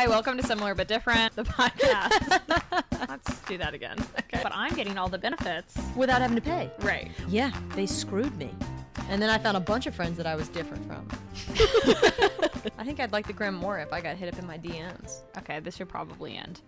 Hi, welcome to Similar But Different, the podcast. Let's do that again. Okay. But I'm getting all the benefits. Without having to pay. Right. Yeah, they screwed me. And then I found a bunch of friends that I was different from. I think I'd like the gram more if I got hit up in my DMs. Okay, this should probably end.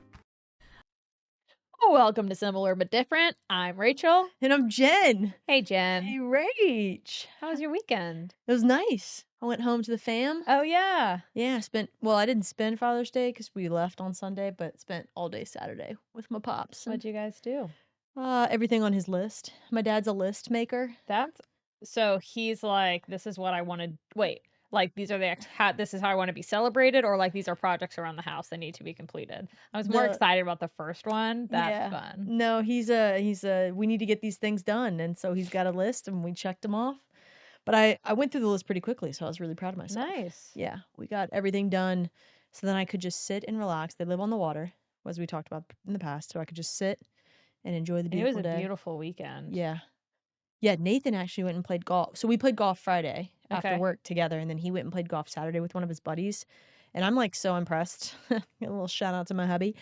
Welcome to Similar But Different. I'm Rachel. And I'm Jen. Hey, Jen. Hey, Rach. How was your weekend? It was nice. I went home to the fam. Oh, yeah. Yeah, I didn't spend Father's Day because we left on Sunday, but spent all day Saturday with my pops. What'd you guys do? Everything on his list. My dad's a list maker. So he's like, this is what I want to, like these are this is how I want to be celebrated, or like these are projects around the house that need to be completed. I was more excited about the first one. That's fun. No, he's we need to get these things done. And so he's got a list and we checked them off. But I went through the list pretty quickly, so I was really proud of myself. Nice. Yeah, we got everything done. So then I could just sit and relax. They live on the water, as we talked about in the past. So I could just sit and enjoy the beautiful day. It was a beautiful weekend. Yeah. Yeah, Nathan actually went and played golf. So we played golf Friday after work together, and then he went and played golf Saturday with one of his buddies. And I'm like so impressed. A little shout out to my hubby.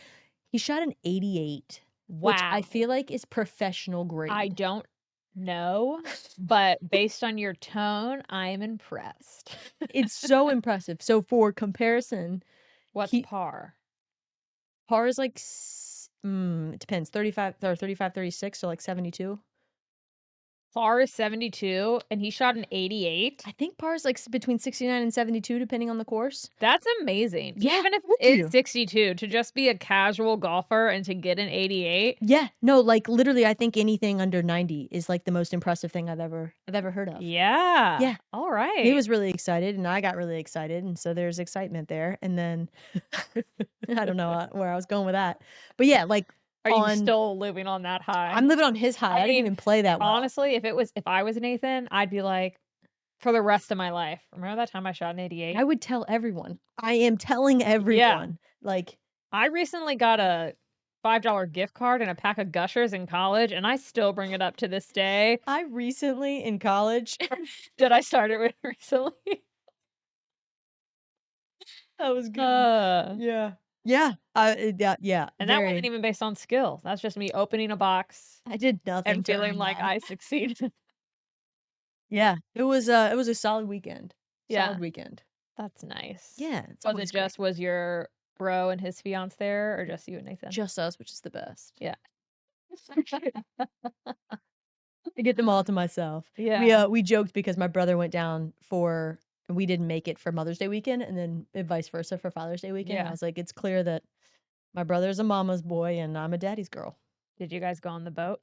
He shot an 88. Wow. Which I feel like is professional grade. I don't know, but based on your tone, I'm impressed. It's so impressive. So for comparison, what's par? Par is like, it depends, 35 or 35, 36, so like 72. Par is 72, and he shot an 88. I think par is like between 69 and 72, depending on the course. That's amazing. Yeah, even if it's 62, to just be a casual golfer and to get an 88. Yeah, no, like literally, I think anything under 90 is like the most impressive thing I've ever heard of. Yeah. Yeah. All right. He was really excited, and I got really excited, and so there's excitement there. And then I don't know where I was going with that, but yeah, like. Are you still living on that high? I'm living on his high. I didn't even play that well. Honestly, if I was Nathan, I'd be like, for the rest of my life. Remember that time I shot an 88? I would tell everyone. I am telling everyone. Yeah. Like, I recently got a $5 gift card and a pack of Gushers in college, and I still bring it up to this day. I recently in college. Did I start it with recently? That was good. Yeah. Yeah. Yeah. And that wasn't even based on skill. That's just me opening a box. I did nothing. And feeling like I succeeded. Yeah. It was a solid weekend. Yeah. Solid weekend. That's nice. Yeah. Was your bro and his fiance there, or just you and Nathan? Just us, which is the best. Yeah. I get them all to myself. Yeah. We joked because my brother went down and we didn't make it for Mother's Day weekend, and then vice versa for Father's Day weekend. Yeah. I was like, it's clear that my brother's a mama's boy and I'm a daddy's girl. Did you guys go on the boat?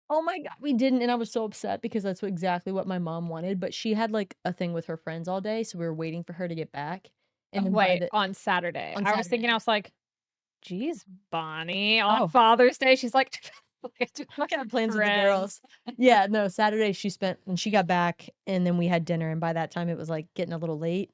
Oh my God, we didn't, and I was so upset because that's exactly what my mom wanted, but she had like a thing with her friends all day, so we were waiting for her to get back. And on Saturday. I was thinking, I was like, geez, Bonnie, on Father's Day, she's like, I got plans with the girls. Yeah, no, Saturday she spent, and she got back, and then we had dinner, and by that time it was like getting a little late,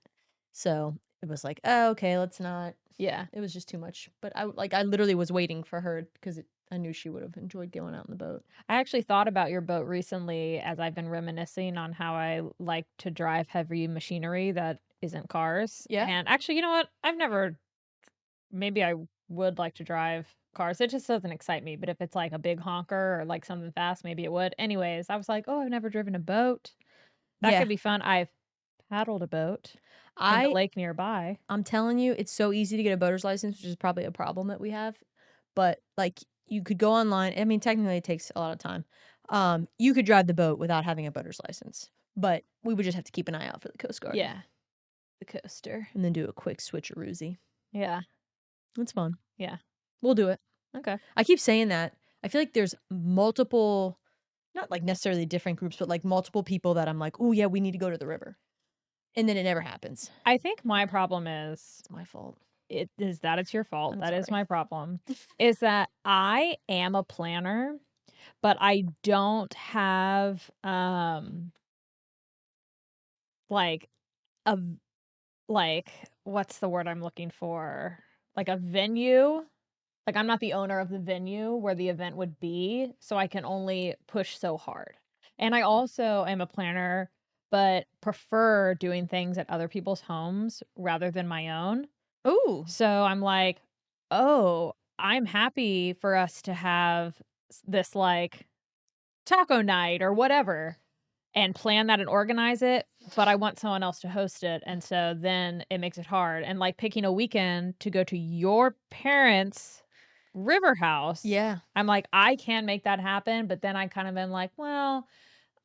so it was like, oh, okay, let's not. Yeah, it was just too much. But I literally was waiting for her because I knew she would have enjoyed going out in the boat. I actually thought about your boat recently as I've been reminiscing on how I like to drive heavy machinery that isn't cars. Yeah. And actually, you know what? Maybe I would like to drive cars. It just doesn't excite me. But if it's like a big honker or like something fast, maybe it would. Anyways, I was like, oh, I've never driven a boat. That could be fun. I've paddled a boat in the lake nearby. I'm telling you, it's so easy to get a boater's license, which is probably a problem that we have. But like, you could go online. I mean, technically it takes a lot of time. You could drive the boat without having a boater's license, but we would just have to keep an eye out for the Coast Guard. Yeah. The coaster. And then do a quick switcheroozy. Yeah. It's fun. Yeah. We'll do it. Okay. I keep saying that. I feel like there's multiple, not like necessarily different groups, but like multiple people that I'm like, oh yeah, we need to go to the river. And then it never happens. I think my problem is... It's my fault. It's your fault. I'm that sorry. is my problem. Is that I am a planner, but I don't have what's the word I'm looking for? Like a venue. Like I'm not the owner of the venue where the event would be, so I can only push so hard. And I also am a planner, but prefer doing things at other people's homes rather than my own. Ooh. So I'm like, oh, I'm happy for us to have this like taco night or whatever and plan that and organize it, but I want someone else to host it. And so then it makes it hard. And like picking a weekend to go to your parents' river house. Yeah. I'm like, I can make that happen, but then I kind of am like, well,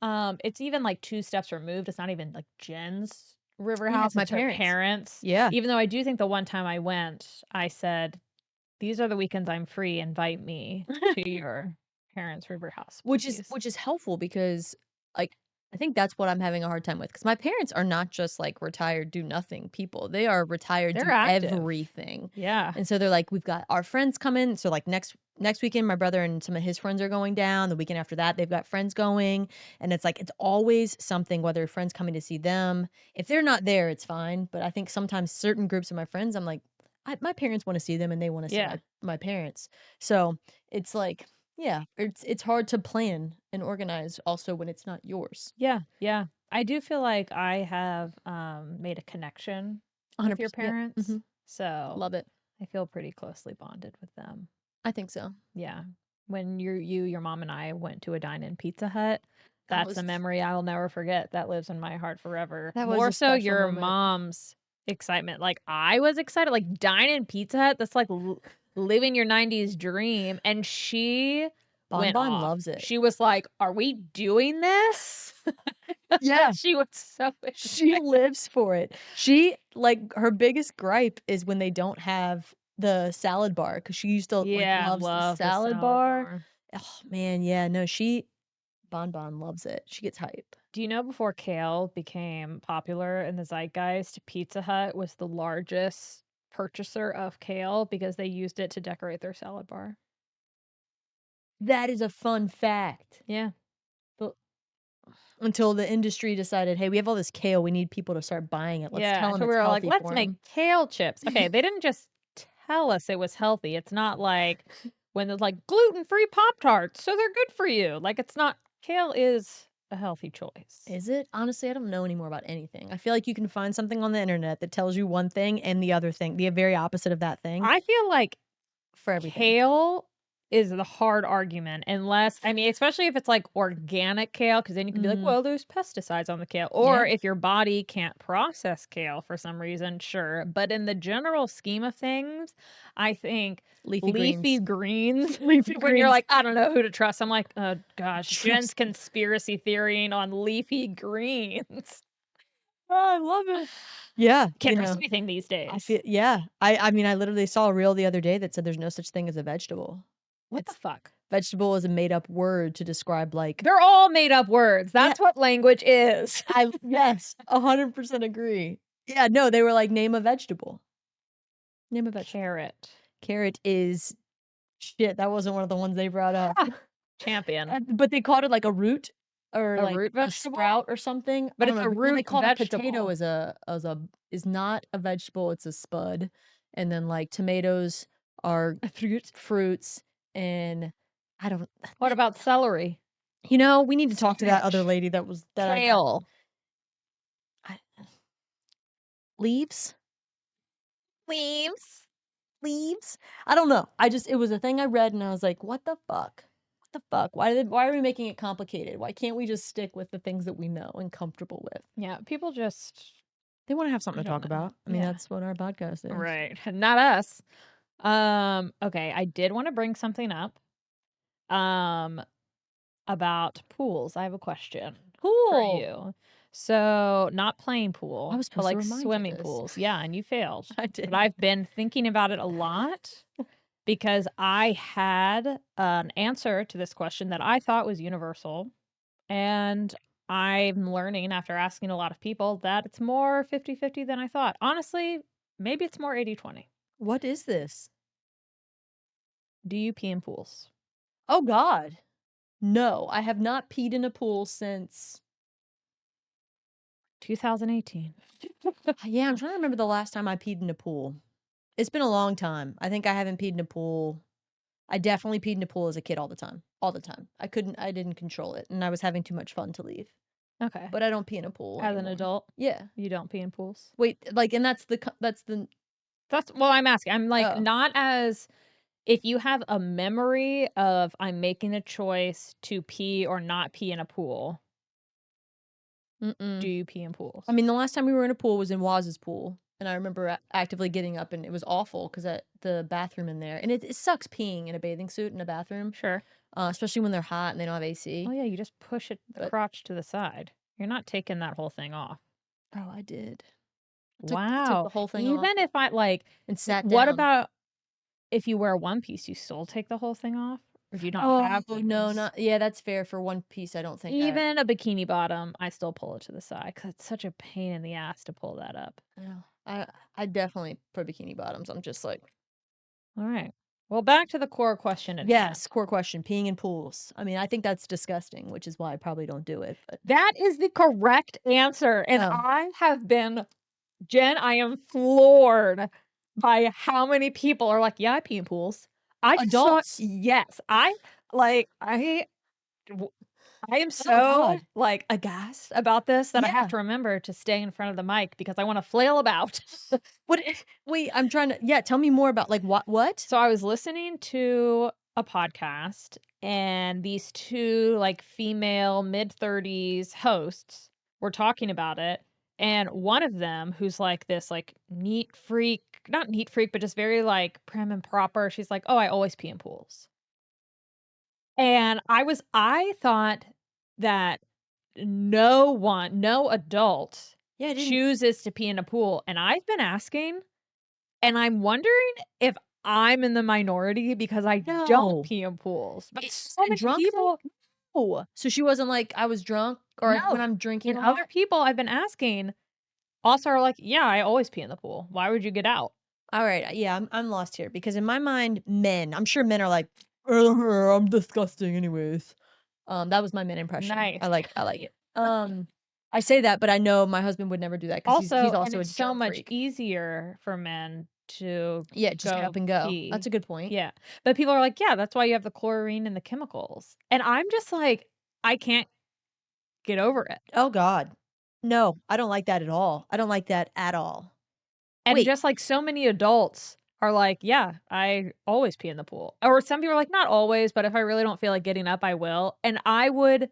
it's even like 2 steps removed. It's not even like Jen's river Yeah, house, it's my it's her parents. Yeah. Even though I do think the one time I went, I said, "These are the weekends I'm free. Invite me to your parents' river house." Which please." is helpful because, like, I think that's what I'm having a hard time with because my parents are not just, like, retired do nothing people. They are retired They're do active. everything. Yeah. And so they're like, "We've got our friends coming." So, like, next weekend, my brother and some of his friends are going down. The weekend after that, they've got friends going, and it's like it's always something, whether friends coming to see them. If they're not there, it's fine, but I think sometimes certain groups of my friends, I'm like, my parents wanna see them, and they wanna see Yeah. my parents. So, it's like yeah, it's hard to plan and organize also when it's not yours. Yeah. Yeah. I do feel like I have made a connection with your 100%. Yep. parents. So Love it. I feel pretty closely bonded with them. I think so. Yeah. When your mom and I went to a dine-in Pizza Hut, That that's a was memory I'll never forget. That lives in my heart forever. that was More a so special your moment. mom's excitement. Like I was excited, like dine-in Pizza Hut, that's like living your 90s dream. And she went Bonbon off. loves it. She was like, "Are we doing this?" Yeah. She was so She excited. lives for it. She like, her biggest gripe is when they don't have the salad bar because she used to, like, Yeah, loves the love the salad salad bar. bar. Oh, man, yeah, no, Bonbon loves it. She gets hype. Do you know before kale became popular in the zeitgeist, Pizza Hut was the largest purchaser of kale because they used it to decorate their salad bar? That is a fun fact. Yeah. But until the industry decided, "Hey, we have all this kale, we need people to start buying it. Let's Yeah. tell them So we it's were like, healthy let's for make 'em." kale chips. Okay, they didn't just tell us it was healthy. It's not like when there's like gluten-free Pop-Tarts, so they're good for you. Like it's not kale is a healthy choice. Is it? Honestly, I don't know anymore about anything. I feel like you can find something on the internet that tells you one thing and the other thing, the very opposite of that thing I feel like for everything. kale is the hard argument unless I mean, especially if it's like organic kale, because then you can be like, Mhm. well, there's pesticides on the kale. Yeah. Or if your body can't process kale for some reason, sure. But in the general scheme of things, I think Leafy greens, Leafy when you're greens. like, I don't know who to trust. I'm like, oh gosh, Jen's Trust me. conspiracy theorying on leafy greens. Oh, I love it. Yeah, Can't trust anything these I days. feel yeah. I mean, I literally saw a reel the other day that said there's no such thing as a vegetable. What the It's fuck? vegetable is a made up word to describe like They're all made up words. yeah, That's what language is. I yes, 100% agree. Yeah, no, they were like name a vegetable. Name a vegetable. Carrot. Carrot is shit, that wasn't one of the ones they brought up. Champion. But they called it like a root or A like root a vegetable? sprout or something. But I don't it's know. a Well, they root called a potato vegetable. is not a vegetable, it's a spud. And then like tomatoes are fruits and I don't What about celery? we need to talk to that other Spinach. lady that was that Kale. I leaves? Leaves. Leaves? I don't know. It was a thing I read and I was like, what the fuck? What the fuck? Why are we making it complicated? Why can't we just stick with the things that we know and comfortable with? Yeah, people just They want to have something I to don't talk know. about. I mean, Yeah. that's what our podcast is. Right. Not us. Okay, I did want to bring something up. Um about pools. I have a question for Cool. you. So, not playing pool, I was but supposed to like remind you swimming this. pools. Yeah, and you failed. I did. But I've been thinking about it a lot because I had an answer to this question that I thought was universal. And I'm learning after asking a lot of people that it's more 50-50 than I thought. Honestly, maybe it's more 80-20. What is this? Do you pee in pools? Oh God. No, I have not peed in a pool since 2018. yeah, I'm trying to remember the last time I peed in a pool. It's been a long time. I think I haven't peed in a pool. I definitely peed in a pool as a kid all the time. All the time. I didn't control it and I was having too much fun to leave. Okay. But I don't pee in a pool As an anymore. adult, Yeah. you don't pee in pools? Wait, like and that's the That's well, I'm asking. I'm like, Oh. not as if you have a memory of I'm making a choice to pee or not pee in a pool, do Mm-mm. you pee in pools? I mean, the last time we were in a pool was in Waz's pool, and I remember actively getting up, and it was awful because the bathroom in there, and it sucks peeing in a bathing suit in a bathroom, Sure. especially when they're hot and they don't have AC. Oh yeah, you just push it the But crotch to the side. You're not taking that whole thing off. oh, I did. I took Wow. the whole thing off Even if I like, and sat what down. about if you wear one piece, you still take the whole thing off? Or do you not Oh have no, those? not yeah. That's fair for one piece. I don't think Even a bikini bottom, I still pull it to the side because it's such a pain in the ass to pull that up. Yeah, I definitely for bikini bottoms. I'm just like All right. Well, back to the core question at hand. yes. Core question: peeing in pools. I mean, I think that's disgusting, which is why I probably don't do it. But That is the correct answer. And Oh. I have been, Jen, I am floored by how many people are like, yeah, I pee in pools. I just saw, Adults. yes, I am so God. like aghast about this that I have Yeah. to remember to stay in front of the mic because I want to flail about. What? Wait, I'm trying to. Yeah, tell me more about like what? What? So I was listening to a podcast and these two like female mid-30s hosts were talking about it. And one of them, who's like this like neat freak, not neat freak, but just very like prim and proper, she's like, "Oh, I always pee in pools." And I thought that no adult Yeah, I didn't. chooses to pee in a pool. And I've been asking, and I'm wondering if I'm in the minority because I No. don't pee in pools. But It's so many drunk people, Oh, so she wasn't like I was drunk or no, when I'm drinking and a lot. other people I've been asking also are like, yeah, I always pee in the pool. Why would you get out? All right, yeah, I'm lost here because in my mind, men. I'm sure men are like, I'm disgusting, anyways. That was my men impression. Nice. I like it. I say that, but I know my husband would never do that because he's Also, and also a it's so germ much freak. easier for men to Yeah, just get go up and go. pee. That's a good point. Yeah. But people are like, yeah, that's why you have the chlorine and the chemicals. And I'm just like, I can't get over it. Oh God, no, I don't like that at all. I don't like that at all. And Wait, just like so many adults are like, yeah, I always pee in the pool. Or some people are like, not always, but if I really don't feel like getting up, I will. And I would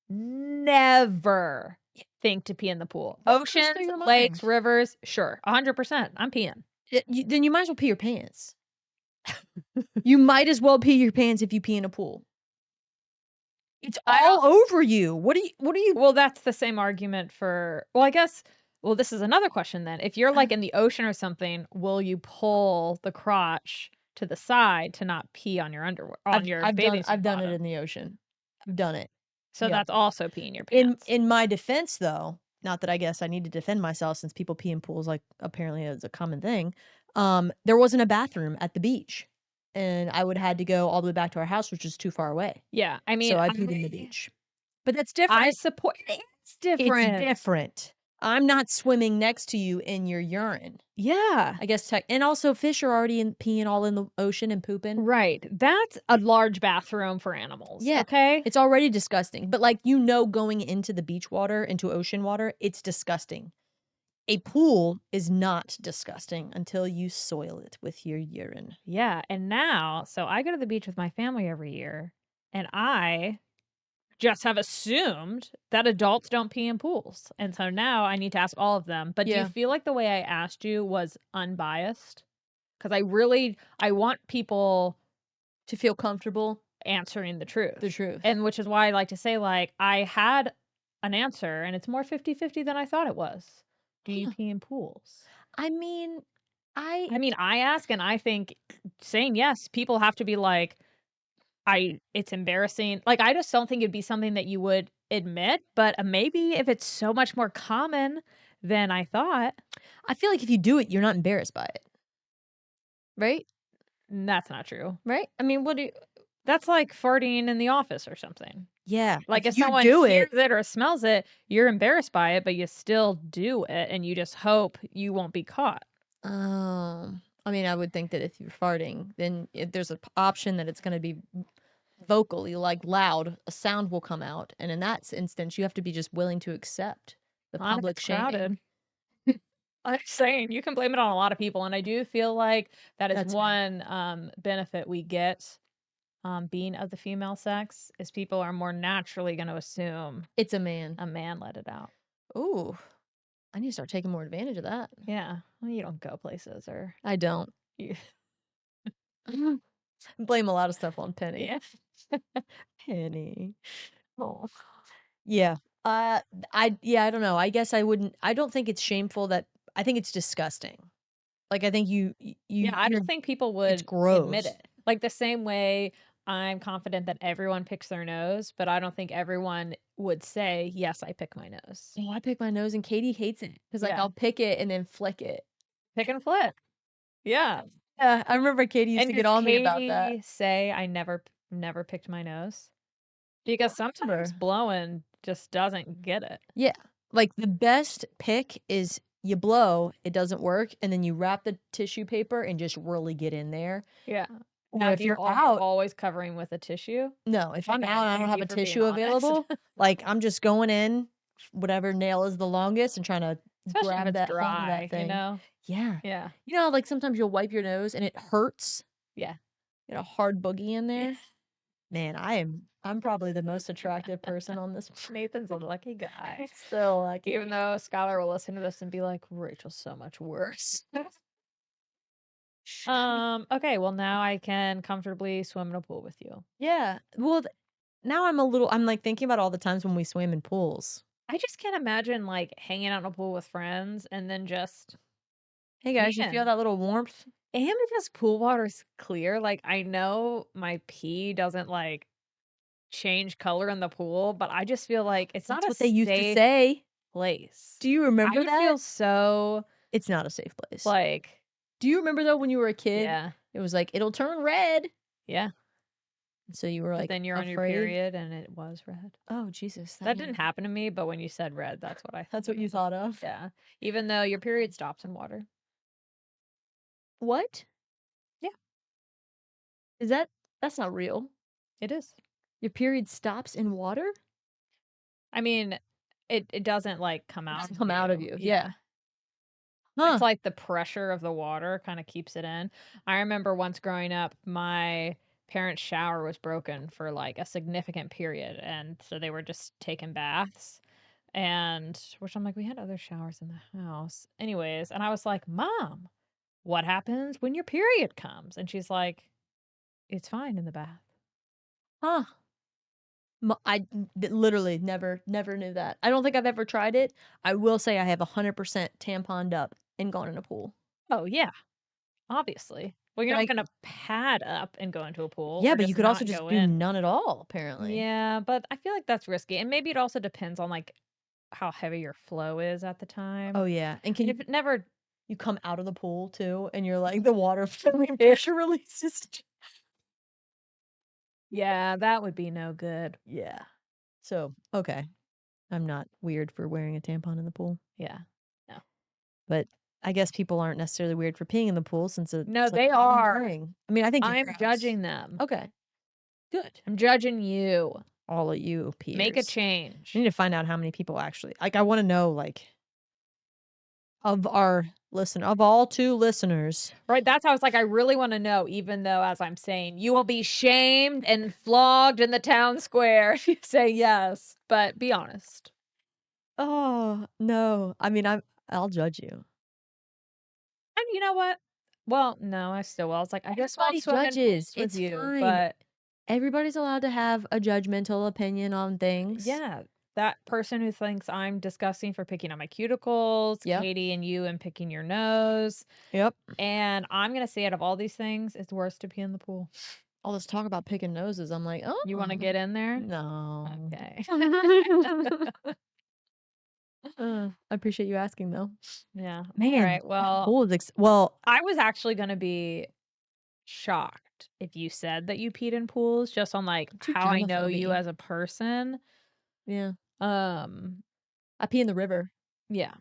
never think to pee in the pool. what goes through Oceans, your lakes, mind? rivers, sure, 100%. I'm peeing. Then you might as well pee your pants. You might as well pee your pants if you pee in a pool. It's I all over you. What are you Well, that's the same argument for, well, I guess, well, this is another question then. If you're like in the ocean or something, will you pull the crotch to the side to not pee on your underwear, on your bathing suit I've done it bottom? in the ocean. I've done it. So Yeah. that's also peeing your In pants. in my defense though, not that I guess I need to defend myself since people pee in pools like apparently it's a common thing. There wasn't a bathroom at the beach. And I would have had to go all the way back to our house, which is too far away. Yeah, I mean, So I peed in the beach. But that's different. I support it's It's different. different. I'm not swimming next to you in your urine. Yeah. I guess and also fish are already peeing all in the ocean and pooping. Right. That's a large bathroom for animals. Yeah. Okay. It's already disgusting. But like going into the beach water, into ocean water, it's disgusting. A pool is not disgusting until you soil it with your urine. Yeah. And now, so I go to the beach with my family every year, and I just have assumed that adults don't pee in pools. And so now I need to ask all of them. But do you Yeah. feel like the way I asked you was unbiased? Because I want people To feel comfortable, answering the truth. the truth. And which is why I like to say, like, I had an answer and it's more 50-50 than I thought it was. Do you pee in pools? I mean, I I ask, and I think saying yes, people have to be like, it's embarrassing. Like, I just don't think it'd be something that you would admit, but maybe if it's so much more common than I thought. I feel like if you do it, you're not embarrassed by it. Right? That's not true. Right? I mean, That's like farting in the office or something. yeah. Like if you someone do hears it, it or smells it, you're embarrassed by it, but you still do it and you just hope you won't be caught. I mean, I would think that if you're farting, then if there's an option that it's going to be vocally, like loud, a sound will come out. And in that instance, you have to be just willing to accept the Not if public it's shaming. crowded. I'm saying you can blame it on a lot of people, and I do feel like that is That's fair. one benefit we get being of the female sex is people are more naturally going to assume It's a man. a man let it out. Ooh, I need to start taking more advantage of that. Yeah, well, you don't go places or I don't. you, Blame a lot of stuff on Penny. yeah. Penny. Oh. Yeah. I don't know. I guess I don't think it's shameful that I think it's disgusting. Like I think Yeah, I you're don't think people it's would admit gross. it. Like the same way I'm confident that everyone picks their nose, but I don't think everyone would say, "Yes, I pick my nose." Oh, I pick my nose and Katie hates it because like Yeah. I'll pick it and then flick it. Pick and flick. Yeah. Yeah, I remember Katie used And to get does on me about that. Katie say I never picked my nose? Because sometimes Remember. blowing just doesn't get it. Yeah. Like the best pick is you blow, it doesn't work, and then you wrap the tissue paper and just really get in there. Yeah. Or Now, if do you you're out, always covering with a tissue? no, if I'm out and I don't Thank have you a for being tissue honest. available, like I'm just going in, whatever nail is the longest, and trying to Especially if grab it's that hold of dry, that you thing. know? Yeah. Yeah. You know, how, like sometimes you'll wipe your nose and it hurts. Yeah. Get a hard boogie in there. Man, I'm probably the most attractive person on this. Nathan's a lucky guy. So like, Even though Skylar will listen to this and be like, Rachel's so much worse. Okay, well now I can comfortably swim in a pool with you. yeah. Well, now I'm like thinking about all the times when we swam in pools. I just can't imagine like hanging out in a pool with friends and then just Hey guys, you feel man. that little warmth? And because pool water's clear, like I know my pee doesn't like change color in the pool, but I just feel like it's not That's a what they used to safe say. place. Do you I remember would that? feel so It's not a safe place. like, Do you remember though when you were a kid? yeah, It was like it'll turn red. yeah. So you were But like then you're on your afraid. period and it was red. Oh Jesus, That didn't happen to me, but when you said red, that's what I That's what you thought of. yeah. Even though your period stops in water. What? Yeah. Is that's not real? It is. Your period stops in water? I mean, it doesn't like come It out doesn't of come out of you. Yeah. Huh. It's like the pressure of the water kind of keeps it in. I remember once growing up, my parents' shower was broken for like a significant period, and so they were just taking baths. And which I'm like, we had other showers in the house. Anyways, and I was like, Mom, what happens when your period comes? And she's like, it's fine in the bath. Huh. Literally never knew that. I don't think I've ever tried it. I will say I have 100% tamponed up and gone in a pool. Oh, yeah, obviously. Well, you're not Like, going to pad up and go into a pool yeah, or but you just could also not just go do in. none at all, apparently. Yeah, but I feel like that's risky. And maybe it also depends on like how heavy your flow is at the time. Oh yeah. And can And if it never, you come out of the pool too and you're like the water pressure releases. yeah, that would be no good. Yeah. So, okay. I'm not weird for wearing a tampon in the pool, Yeah. No. but I guess people aren't necessarily weird for peeing in the pool since it's No, like they a common are. thing. I mean, I think you're I'm gross. judging them. Okay. Good. I'm judging you. All of you peers. Make a I change. need to find out how many people actually like I want to know like of all 2 listeners. Right. That's how I was like, I really want to know, even though, as I'm saying, you will be shamed and flogged in the town square if you say yes. But be honest. Oh, no. I mean, I'll judge you. And you know what? Well, no, I still will. I was like, I just won't Everybody swim in judges. pools with It's you. fine. But Everybody's allowed to have a judgmental opinion on things. yeah, that person who thinks I'm disgusting for picking on my cuticles, Yep. Katie and you and picking your nose. Yep. And I'm gonna say out of all these things, it's worse to pee in the pool. All this talk about picking noses. I'm like, oh, You wanna get in there? no. Okay. I appreciate you asking though. Yeah. Man, All right. that Well, pool is well, I was actually gonna be shocked if you said that you peed in pools just on like too how I know you germophobe-y. as a person. Yeah. Um, I pee in the river. yeah.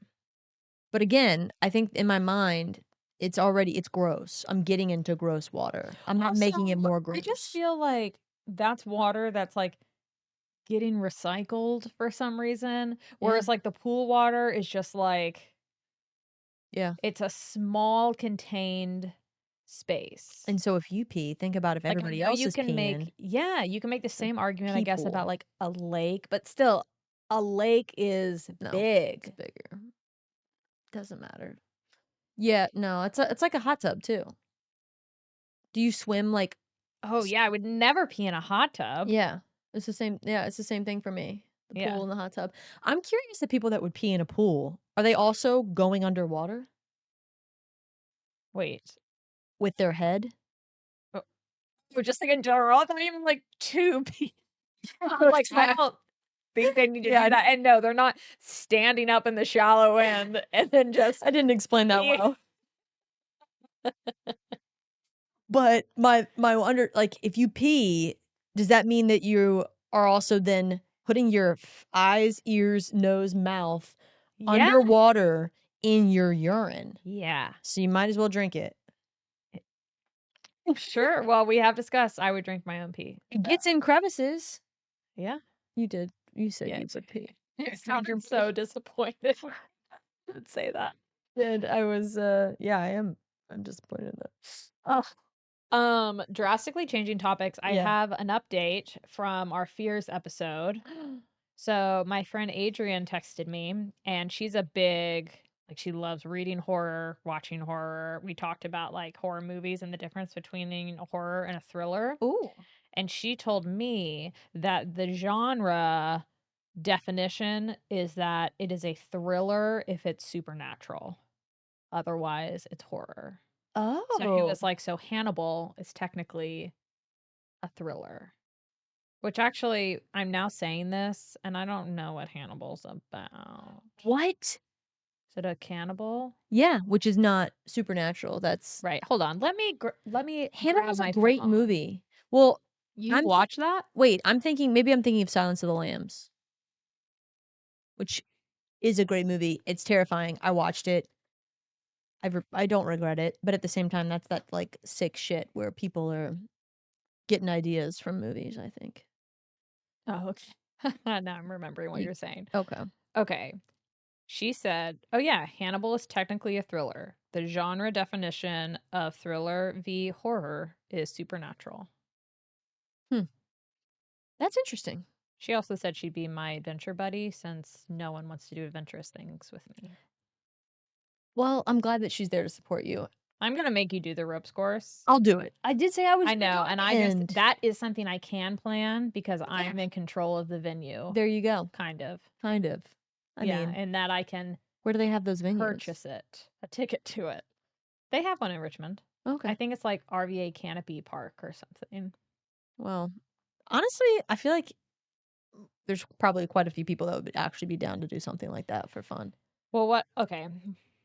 But again, I think in my mind, it's gross. I'm getting into gross water. I'm not making it Also, more gross. I just feel like that's water that's like getting recycled for some reason. Whereas like the pool water is just like Yeah. It's a small contained space. And so if you pee, think about if Like, I everybody know else you is can peeing. you can make the same argument, I pee guess, pool. about like a lake, but still, a lake is No, it's big. bigger. Doesn't matter. Yeah, no, it's like a hot tub too. Do you swim like Oh yeah, I would never pee in a hot tub. Yeah. It's the same it's the same thing for me. The Yeah. pool and the hot tub. I'm curious the people that would pee in a pool. Are they also going underwater Wait. with their head? We're just like in general, not even like to pee. Like I don't think they need to Yeah, do that. And no, they're not standing up in the shallow end and then just I didn't explain that Yeah. well. But my wonder, like, if you pee, does that mean that you are also then putting your eyes, ears, nose, mouth Yeah. underwater in your urine? Yeah. So you might as well drink it. Sure. Well, we have discussed I would drink my own pee. It gets in crevices. Yeah. You did. You said Yeah, you it's would pee. You sounded so disappointed. I'd say that. Did I was yeah, I am. I'm disappointed in that. Drastically changing topics. I Yeah. have an update from our fears episode. So my friend Adrian texted me, and she's a big like she loves reading horror, watching horror. We talked about like horror movies and the difference between a horror and a thriller. Ooh. And she told me that the genre definition is that it is a thriller if it's supernatural. Otherwise, it's horror. Oh. So he was like, so Hannibal is technically a thriller. Which actually, I'm now saying this, and I don't know what Hannibal's about. What? Is it a cannibal? Yeah, which is not supernatural. That's Right. Hold on. Let me Hannibal's grab a my great phone. movie. Well, You I'm watch that? wait, I'm thinking of Silence of the Lambs, which is a great movie. It's terrifying. I watched it. I don't regret it, but at the same time, that's that like sick shit where people are getting ideas from movies. I think. Oh, okay. Now I'm remembering what You- you're saying. Okay. Okay. She said, oh, yeah, Hannibal is technically a thriller. The genre definition of thriller v. horror is supernatural. That's interesting. She also said she'd be my adventure buddy since no one wants to do adventurous things with me. Well, I'm glad that she's there to support you. I'm going to make you do the ropes course. I'll do it. I did say I was. I know. gonna do And it, I that is something I can plan because I'm in control of the venue. There you go. Kind of. Kind of. I yeah. mean, And that I can where do they have those venues? purchase it, a ticket to it. They have one in Richmond. Okay. I think it's like RVA Canopy Park or something. Well, honestly, I feel like there's probably quite a few people that would actually be down to do something like that for fun. Well, okay.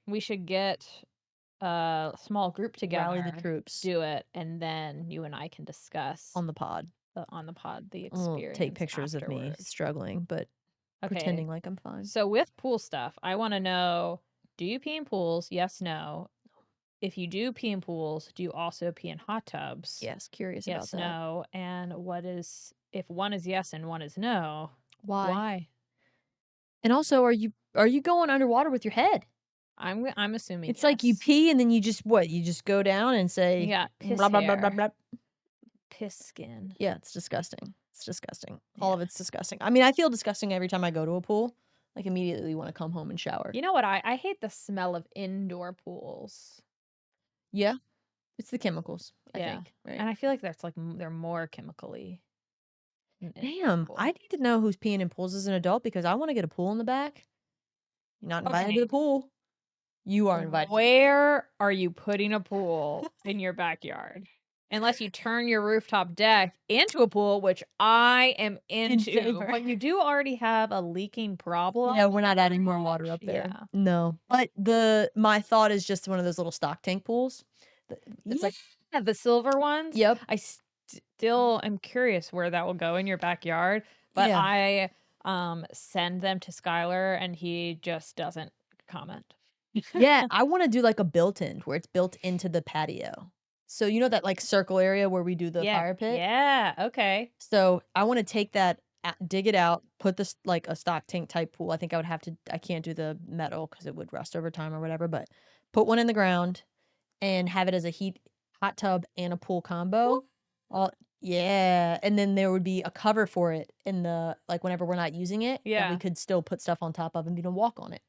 We should get a small group together. Rally the troops Do it, and then you and I can discuss on the pod. the I'll experience. take pictures of me afterwards. struggling, but Okay. pretending like I'm fine. So with pool stuff, I want to know: do you pee in pools? Yes, no. If you do pee in pools, do you also pee in hot tubs? Yes, curious Yes, about that. no. And what is if one is yes and one is no? Why? Why? And also, are you going underwater with your head? I'm assuming It's like you yes. pee and then you just you just go down and say Yeah, piss blah blah blah blah hair. blah. Piss skin. Yeah, it's disgusting. It's disgusting. All of it's disgusting. I mean, I feel disgusting every time I go to a pool. Like immediately want to come home and shower. You know what? I hate the smell of indoor pools. Yeah, it's the chemicals. I Yeah. think. Right. And I feel like that's like they're more chemically. Damn, I need to know who's peeing in pools as an adult because I want to get a pool in the back. You're not invited to the pool. You are invited. Where are you putting a pool in your backyard? Unless you turn your rooftop deck into a pool, which I am into. favor. But you do already have a leaking problem. Yeah, we're not adding more water up there. Yeah. No, but my thought is just one of those little stock tank pools. It's like the silver ones. Yep. I still am curious where that will go in your backyard, but Yeah. I send them to Skylar and he just doesn't comment. Yeah, I want to do like a built-in where it's built into the patio. So you know that like circle area where we do the fire pit? Yeah, okay. So I want to take that, dig it out, put this like a stock tank type pool. I think I can't do the metal because it would rust over time or whatever, but put one in the ground, and have it as a hot tub and a pool combo. All yeah, and then there would be a cover for it in the like whenever we're not using it, that we Yeah. could still put stuff on top of and be able to walk on it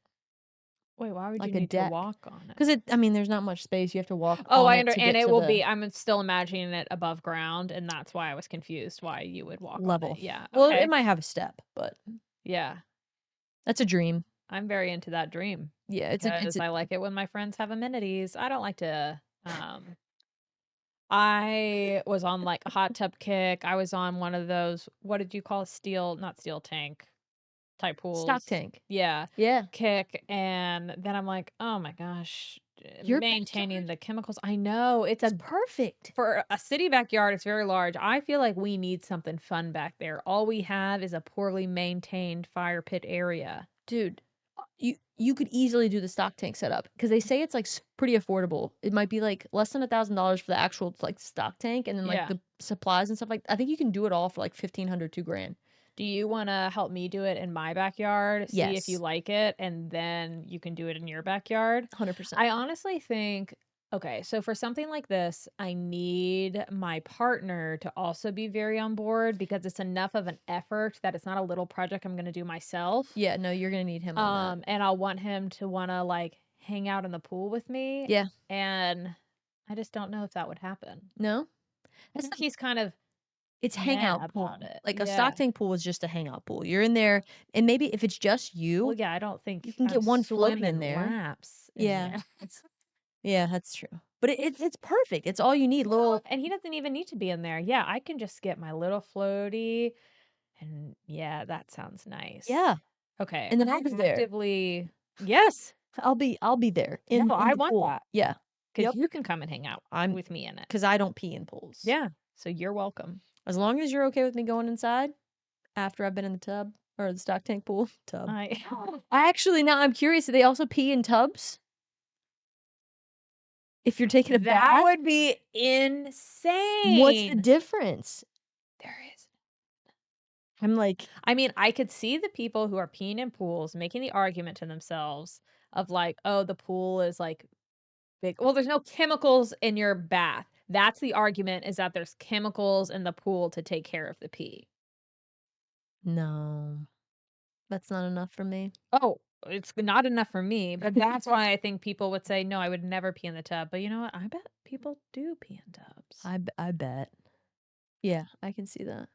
Wait, why would like you a need to deck. walk on it? Because I mean, there's not much space. You have to walk Oh, on I it under to and get it to will the be. I'm still imagining it above ground, and that's why I was confused why you would walk on level. it. Yeah. Well, Okay. it might have a step, but Yeah. that's a dream. I'm very into that dream Yeah, because I like it when my friends have amenities. I don't like to. I was on like a hot tub kick. I was on one of those. What did you call steel? Not steel tank type pools. stock tank. Yeah. Yeah, Kick, and then I'm like, oh my gosh, Your maintaining backyard the chemicals. I know it's it's a perfect. for a city backyard. It's very large. I feel like we need something fun back there. All we have is a poorly maintained fire pit area. Dude, you could easily do the stock tank setup because they say it's like pretty affordable. It might be like less than $1,000 for the actual like stock tank, and then like Yeah. the supplies and stuff. Like I think you can do it all for like 1,500, $2,000. Do you want to help me do it in my backyard? See if you Yes, like it, and then you can do it in your backyard. 100%. I honestly think, okay, so for something like this, I need my partner to also be very on board because it's enough of an effort that it's not a little project I'm going to do myself. Yeah, no, you're gonna need him on that. And I'll want him to want to like hang out in the pool with me. Yeah, And I just don't know if that would happen. no, I that's think he's kind of it's meh hangout pool. about it. Like a Yeah. stock tank pool is just a hangout pool. You're in there, and maybe if it's just Well, you, yeah, I don't think you can I'm get one floaty in swimming there. laps in Yeah, there. yeah, that's true. But it's perfect. It's all you need. Little And he doesn't even need to be in there. Yeah, I can just get my little floaty, and yeah, that sounds nice. yeah, Okay, and then I'm I'll be there. actively yes. I'll be there in No, I the want pool. that Yeah, because yep. you can come and hang out I'm with me in it. because I don't pee in pools. Yeah, so you're welcome. As long as you're okay with me going inside after I've been in the tub or the stock tank pool tub. I I actually now I'm curious. Do they also pee in tubs? If you're taking a that bath, would be insane. what's the difference? There is. I'm like, I mean, I could see the people who are peeing in pools making the argument to themselves of like, oh, the pool is like big. Well, there's no chemicals in your bath. That's the argument, is that there's chemicals in the pool to take care of the pee. no, that's not enough for me. Oh, it's not enough for me, but that's why I think people would say, no, I would never pee in the tub. But you know what? I bet people do pee in tubs. I bet. Yeah, I can see that.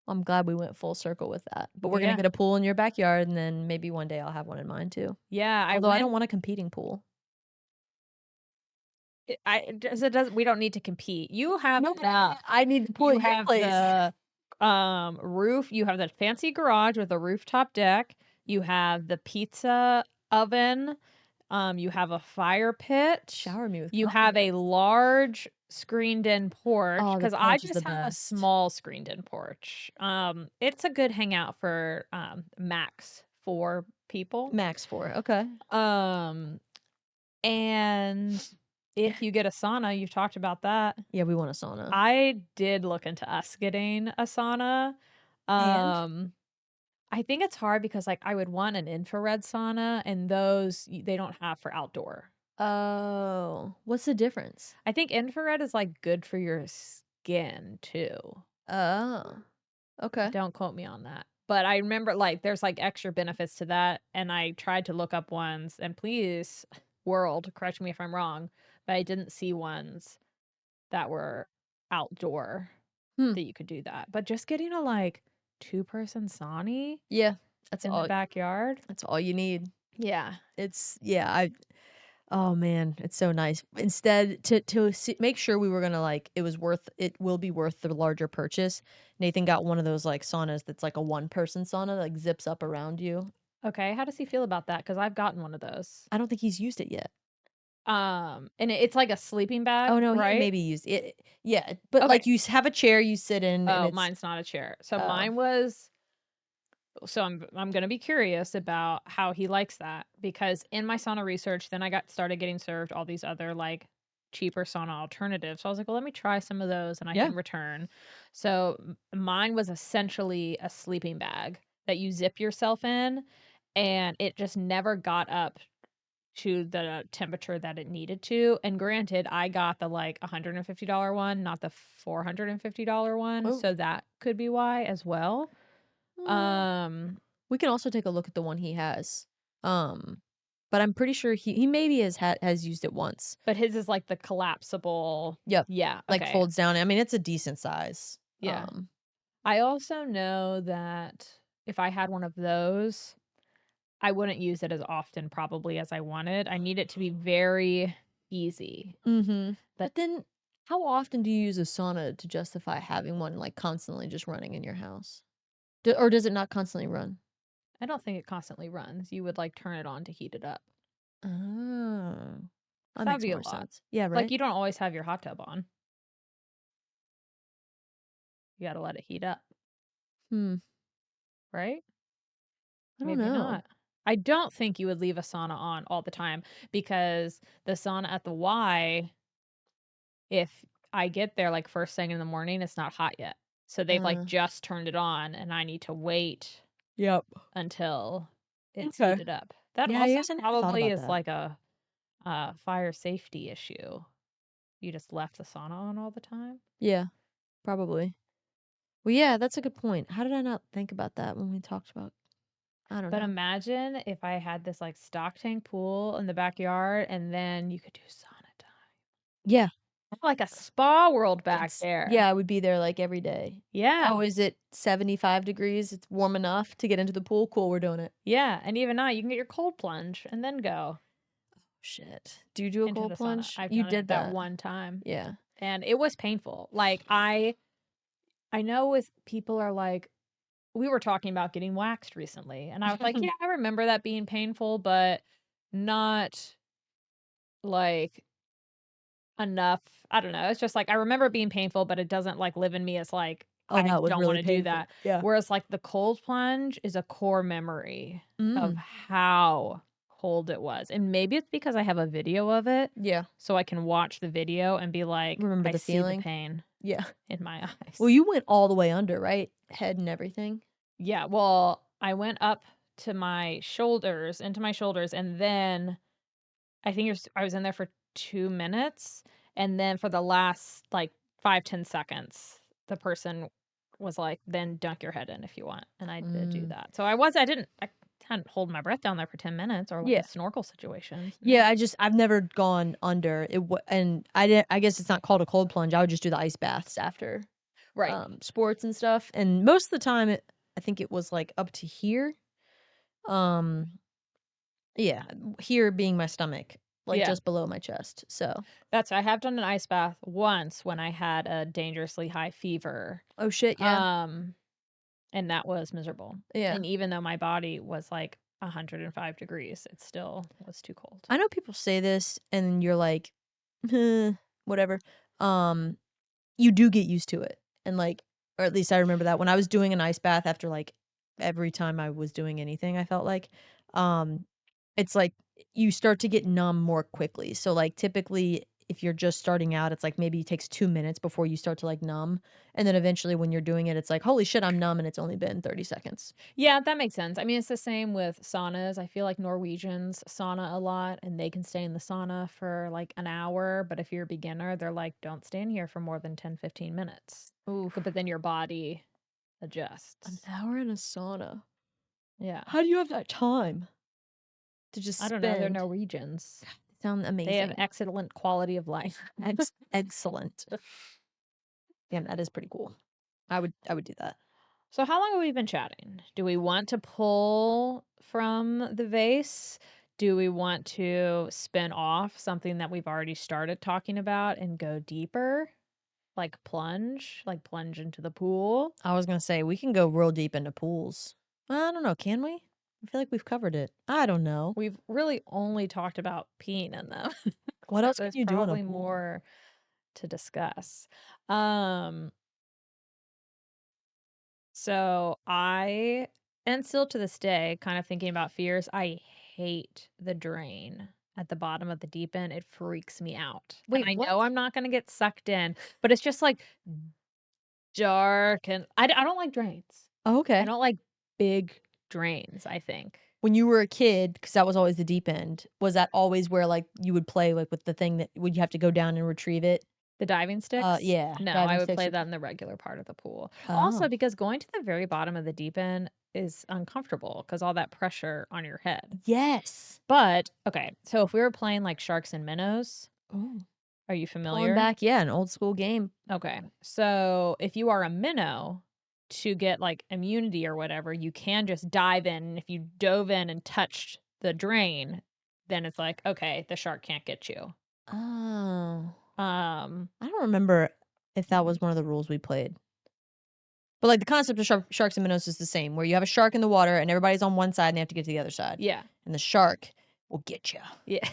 I'm glad we went full circle with that. But we're Yeah. gonna get a pool in your backyard, and then maybe one day I'll have one in mine too. Yeah, Although I don't want a competing pool. we don't need to compete. You have enough. I need the pool You in your have place. the roof. You have the fancy garage with a rooftop deck. You have the pizza oven. You have a fire pit. Shower me with You coffee. have a large screened-in porch Oh, the because I porch is just the have a best. small screened-in porch. It's a good hangout for max 4 people. Max 4. Okay. And if you get a sauna, you've talked about that. Yeah, we want a sauna. I did look into us getting a sauna. And? I think it's hard because like I would want an infrared sauna, and those they don't have for outdoor. Oh, what's the difference? I think infrared is like good for your skin too. Oh, okay. Don't quote me on that. But I remember like there's like extra benefits to that, and I tried to look up ones, and please, world, correct me if I'm wrong, but I didn't see ones that were outdoor that you could do that. But just getting a like 2-person sauna Yeah, that's in all. the backyard. That's all you need. Yeah. It's oh man, it's so nice. Instead make sure we were gonna like it will be worth the larger purchase. Nathan got one of those like saunas that's like a 1-person sauna that like zips up around you. Okay, how does he feel about that? Because I've gotten one of those. I don't think he's used it yet. And it's like a sleeping bag, Oh no, right? he maybe used it. Yeah, but Okay. like you have a chair you sit in, and Oh, it's mine's not a chair. So Oh. mine was. So I'm gonna be curious about how he likes that, because in my sauna research, then I started getting served all these other like cheaper sauna alternatives. So I was like, well, let me try some of those, and I Yeah. can return. So mine was essentially a sleeping bag that you zip yourself in, and it just never got up to the temperature that it needed to. And granted, I got the like $150 one, not the $450 one. Oh. So that could be why as well. We can also take a look at the one he has. But I'm pretty sure he maybe has used it once. But his is like the collapsible. Yep. Yeah. Like Okay. folds down. I mean, it's a decent size. Yeah. I also know that if I had one of those, I wouldn't use it as often probably as I wanted. I need it to be very easy. But then how often do you use a sauna to justify having one like constantly just running in your house? Or does it not constantly run? I don't think it constantly runs. You would like turn it on to heat it up. Oh. That That would makes be a more lot. sense. Yeah, right? Like you don't always have your hot tub on. You got to let it heat up, Hmm. right? I don't Maybe know. not. I don't think you would leave a sauna on all the time because the sauna at the Y, if I get there like first thing in the morning, it's not hot yet. So they've like just turned it on and I need to wait Yep. until it's Okay. heated up. That Yeah, I also guess I never thought probably about is that. like a fire safety issue. You just left the sauna on all the time. Yeah, probably. Well, yeah, that's a good point. How did I not think about that when we talked about I don't But know. imagine if I had this like stock tank pool in the backyard and then you could do sauna time. Yeah. Like a spa world back It's there. yeah, I would be there like every day. Yeah. Oh, is it 75 degrees? It's warm enough to get into the pool? Cool, we're doing it. Yeah. And even now, you can get your cold plunge and then go Shit. Do you do a into cold the sauna. plunge? I've You done it did that that. one time. Yeah. And it was painful. Like, I know with people are like, we were talking about getting waxed recently. And I was like, yeah, I remember that being painful, but not like enough. I don't know. It's just like I remember it being painful, but it doesn't like live in me as like Oh, I that was don't really want to do painful. that. Yeah. Whereas like the cold plunge is a core memory of Mm. how cold it was. And maybe it's because I have a video of it. Yeah. So I can watch the video and be like, Remember I the see feeling? the pain Yeah. in my eyes. Well, you went all the way under, right? Head and everything. Yeah, well, I went up to my shoulders, into my shoulders, and then I think I was in there for 2 minutes, and then for the last like 5-10 seconds, the person was like, "Then dunk your head in if you want," and I did do that. So I hadn't hold my breath down there for 10 minutes or like Yeah. a snorkel situation. Yeah, I've never gone under it, and I guess it's not called a cold plunge. I would just do the ice baths after, Right. sports and stuff. And most of the time, I think it was like up to here. Yeah, here being my stomach, like Yeah. just below my chest. So. I have done an ice bath once when I had a dangerously high fever. Oh shit! Yeah. And that was miserable. Yeah. And even though my body was like 105 degrees, it still was too cold. I know people say this, and you're like, whatever. You do get used to it, and like, or at least I remember that when I was doing an ice bath after like every time I was doing anything, I felt like, it's like you start to get numb more quickly. So like typically if you're just starting out, it's like maybe it takes 2 minutes before you start to like numb. And then eventually when you're doing it, it's like, holy shit, I'm numb and it's only been 30 seconds. Yeah, that makes sense. I mean, it's the same with saunas. I feel like Norwegians sauna a lot and they can stay in the sauna for like an hour. But if you're a beginner, they're like, don't stay in here for more than 10-15 minutes. Ooh. But then your body adjusts. An hour in a sauna. Yeah. How do you have that time to just I don't know. They're Norwegians. They sound amazing. They have excellent quality of life. Excellent. Damn, that is pretty cool. I would do that. So how long have we been chatting? Do we want to pull from the vase? Do we want to spin off something that we've already started talking about and go deeper? Like plunge into the pool? I was gonna say we can go real deep into pools. I don't know, can we? I feel like we've covered it. I don't know. We've really only talked about peeing in them. What else can There's you do in a probably pool? more to discuss. So I and still to this day, kind of thinking about fears, I hate the drain at the bottom of the deep end. It freaks me out. Wait, and I what? know I'm not going to get sucked in, but it's just like dark and I don't like drains. Oh, okay. I don't like big drains, I think. when you were a kid, because that was always the deep end, was that always where like you would play like with the thing that would you have to go down and retrieve it? The diving sticks? Yeah, No, diving I would sticks play or- that in the regular part of the pool. Oh. Also, because going to the very bottom of the deep end is uncomfortable because all that pressure on your head. Yes. But okay, so if we were playing like sharks and minnows, Oh, are you pulling familiar? back, yeah, an old school game. Okay, so if you are a minnow, to get like immunity or whatever, you can just dive in. And if you dove in and touched the drain, then it's like, okay, the shark can't get you. Oh, Um, I don't remember if that was one of the rules we played. But like the concept of sharks and minnows is the same, where you have a shark in the water and everybody's on one side and they have to get to the other side. yeah, And the shark will get you. yeah.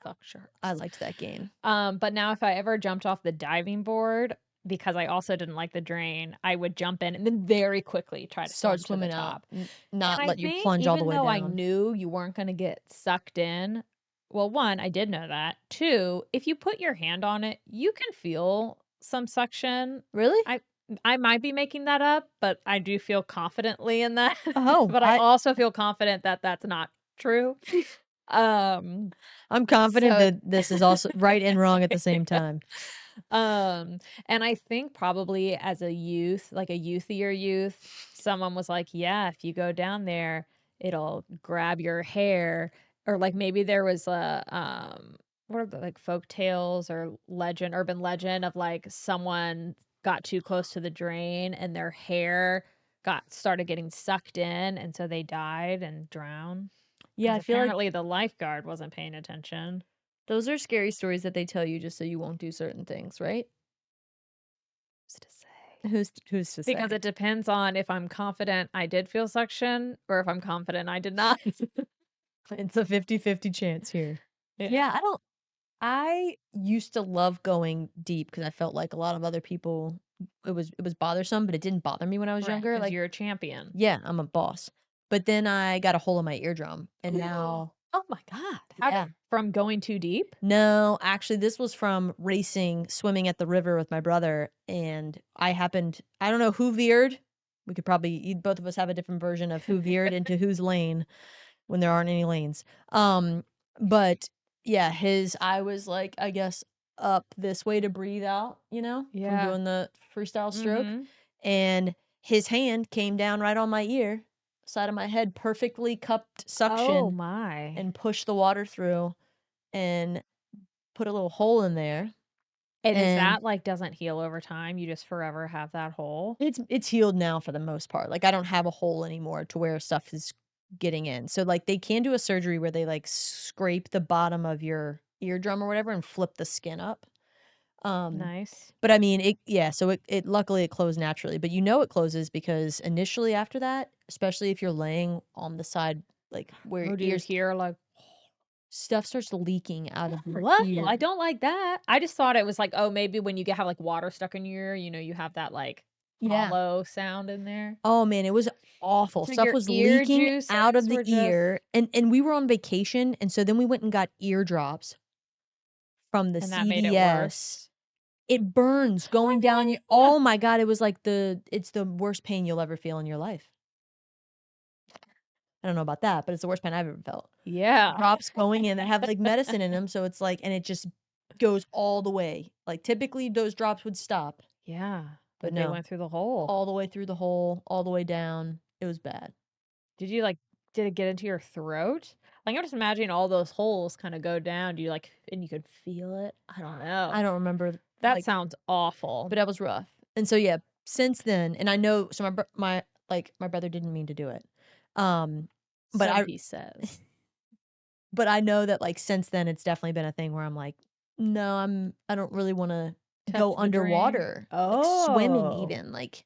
Fuck sharks. I liked that game. But now if I ever jumped off the diving board because I also didn't like the drain, I would jump in and then very quickly try to Start swim to swimming the out, top. not And I let you think plunge all the even way though I down. knew you weren't going to get sucked in, well, one, I did know that. Two, if you put your hand on it, you can feel some suction. Really? I might be making that up, but I do feel confidently in that. Oh, But I also feel confident that that's not true. Um, I'm confident so- that this is also right and wrong at the same time. and I think probably as a youth, like a youthier youth, someone was like, yeah, if you go down there, it'll grab your hair. Or like maybe there was a what are the like folk tales or urban legend of like someone got too close to the drain and their hair started getting sucked in and so they died and drowned. Yeah, I 'Cause feel like apparently the lifeguard wasn't paying attention. those are scary stories that they tell you just so you won't do certain things, right? Who's to say? Who's to say? Because it depends on if I'm confident I did feel suction or if I'm confident I did not. It's a 50-50 chance here. Yeah. Yeah, I used to love going deep because I felt like a lot of other people it was bothersome, but it didn't bother me when I was Right, younger. 'cause Like, you're a champion. yeah, I'm a boss. But then I got a hole in my eardrum and now Oh my God. yeah. From going too deep? No, actually this was from racing, swimming at the river with my brother and I don't know who veered. We could probably both of us have a different version of who veered into whose lane when there aren't any lanes. But yeah, I was like, I guess up this way to breathe out, from Yeah. doing the freestyle stroke. Mhm. And his hand came down right on my ear, side of my head, perfectly cupped Oh suction my. and pushed the water through and put a little hole in there. And is and- that like doesn't heal over time? You just forever have that hole? It's healed now for the most part. Like I don't have a hole anymore to where stuff is getting in. So like they can do a surgery where they like scrape the bottom of your eardrum or whatever and flip the skin up. Nice. But I mean so it luckily it closed naturally. But it closes because initially after that, especially if you're laying on the side like where Oh, your do you ears hear like stuff starts leaking out of your what? ear. I don't like that. I just thought it was like, oh, maybe when you have like water stuck in your ear, you have that like Yeah. hollow sound in there. Oh man, it was awful. So Stuff your was ear leaking out of juices the were just- ear. And we were on vacation and so then we went and got eardrops from the And CVS. that made it worse. It burns going down your oh my god, it was like it's the worst pain you'll ever feel in your life. I don't know about that, but it's the worst pain I've ever felt. Yeah. Drops going in that have like medicine in them, so it's like and it just goes all the way. Like typically those drops would stop Yeah. But But they no. went through the hole. all the way through the hole, all the way down. It was bad. Did it get into your throat? Like I'm just imagining all those holes kind of go down. Do you and you could feel it? I don't know. I don't remember That like, sounds awful. but that was rough. And so yeah, since then, and I know so my brother didn't mean to do it. But So he says. but I know that like since then it's definitely been a thing where I'm like, no, I don't really want to go Touch the drain? underwater. Like swimming Oh. even. Like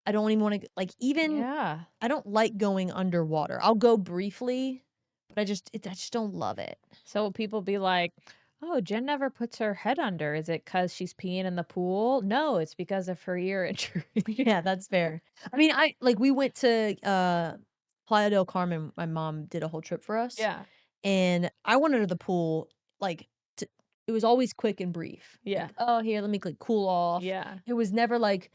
I don't even want to like even Yeah. I don't like going underwater. I'll go briefly, but I just don't love it. So will people be like, "Oh, Jen never puts her head under. Is it because she's peeing in the pool?" No, it's because of her ear injury. Yeah, that's fair. I mean, we went to Playa del Carmen. My mom did a whole trip for us. Yeah. And I went under the pool like it was always quick and brief. Yeah. Like, oh, here, let me like cool off. Yeah. It was never like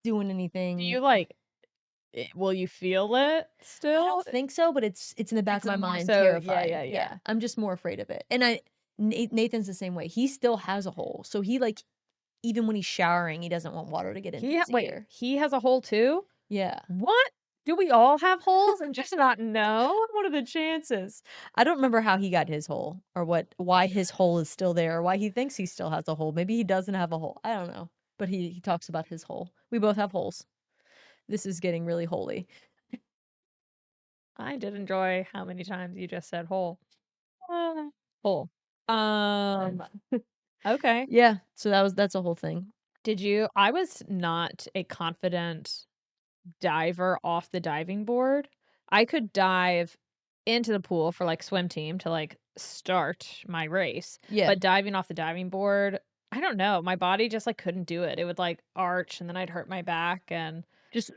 doing anything. Do you Will you feel it I still? don't think so, but it's in the back It's of my more mind so- yeah, terrifying. yeah. I'm just more afraid of it. And Nathan's the same way. He still has a hole. So he like even when he's showering, he doesn't want water to get into his ear. He has a hole too? Yeah. What? Do we all have holes and just not know? What are the chances? I don't remember how he got his hole or why his hole is still there or why he thinks he still has a hole. Maybe he doesn't have a hole. I don't know. But he talks about his hole. We both have holes. This is getting really holy. I did enjoy how many times you just said hole. Hole. Okay. Yeah, so that's a whole thing. I was not a confident diver off the diving board. I could dive into the pool for like swim team to like start my race. Yeah. But diving off the diving board, I don't know. My body just like couldn't do it. It would like arch and then I'd hurt my back and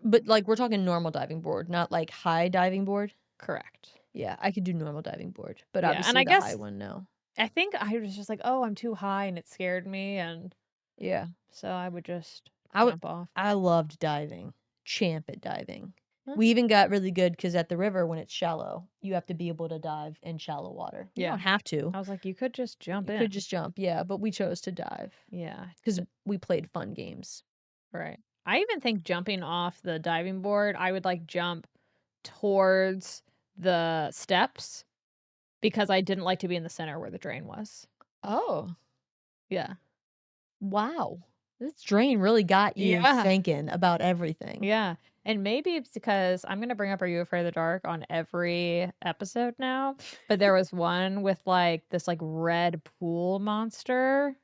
But like we're talking normal diving board, not like high diving board. correct. Yeah, I could do normal diving board, but Yeah, obviously and I the high guess one, no. I think I was just like, oh, I'm too high and it scared me and Yeah. so I would just I would jump off. I loved diving. Champ at diving. Huh? We even got really good because at the river when it's shallow, you have to be able to dive in shallow water. You Yeah. don't have to. I was like, you could just jump You in. could just jump, yeah, but we chose to dive Yeah. because we played fun games. Right. I even think jumping off the diving board, I would like jump towards the steps because I didn't like to be in the center where the drain was. Oh, Yeah. wow. This drain really got you Yeah. thinking about everything. Yeah. And maybe it's because I'm going to bring up Are You Afraid of the Dark on every episode now. But there was one with like this like red pool monster.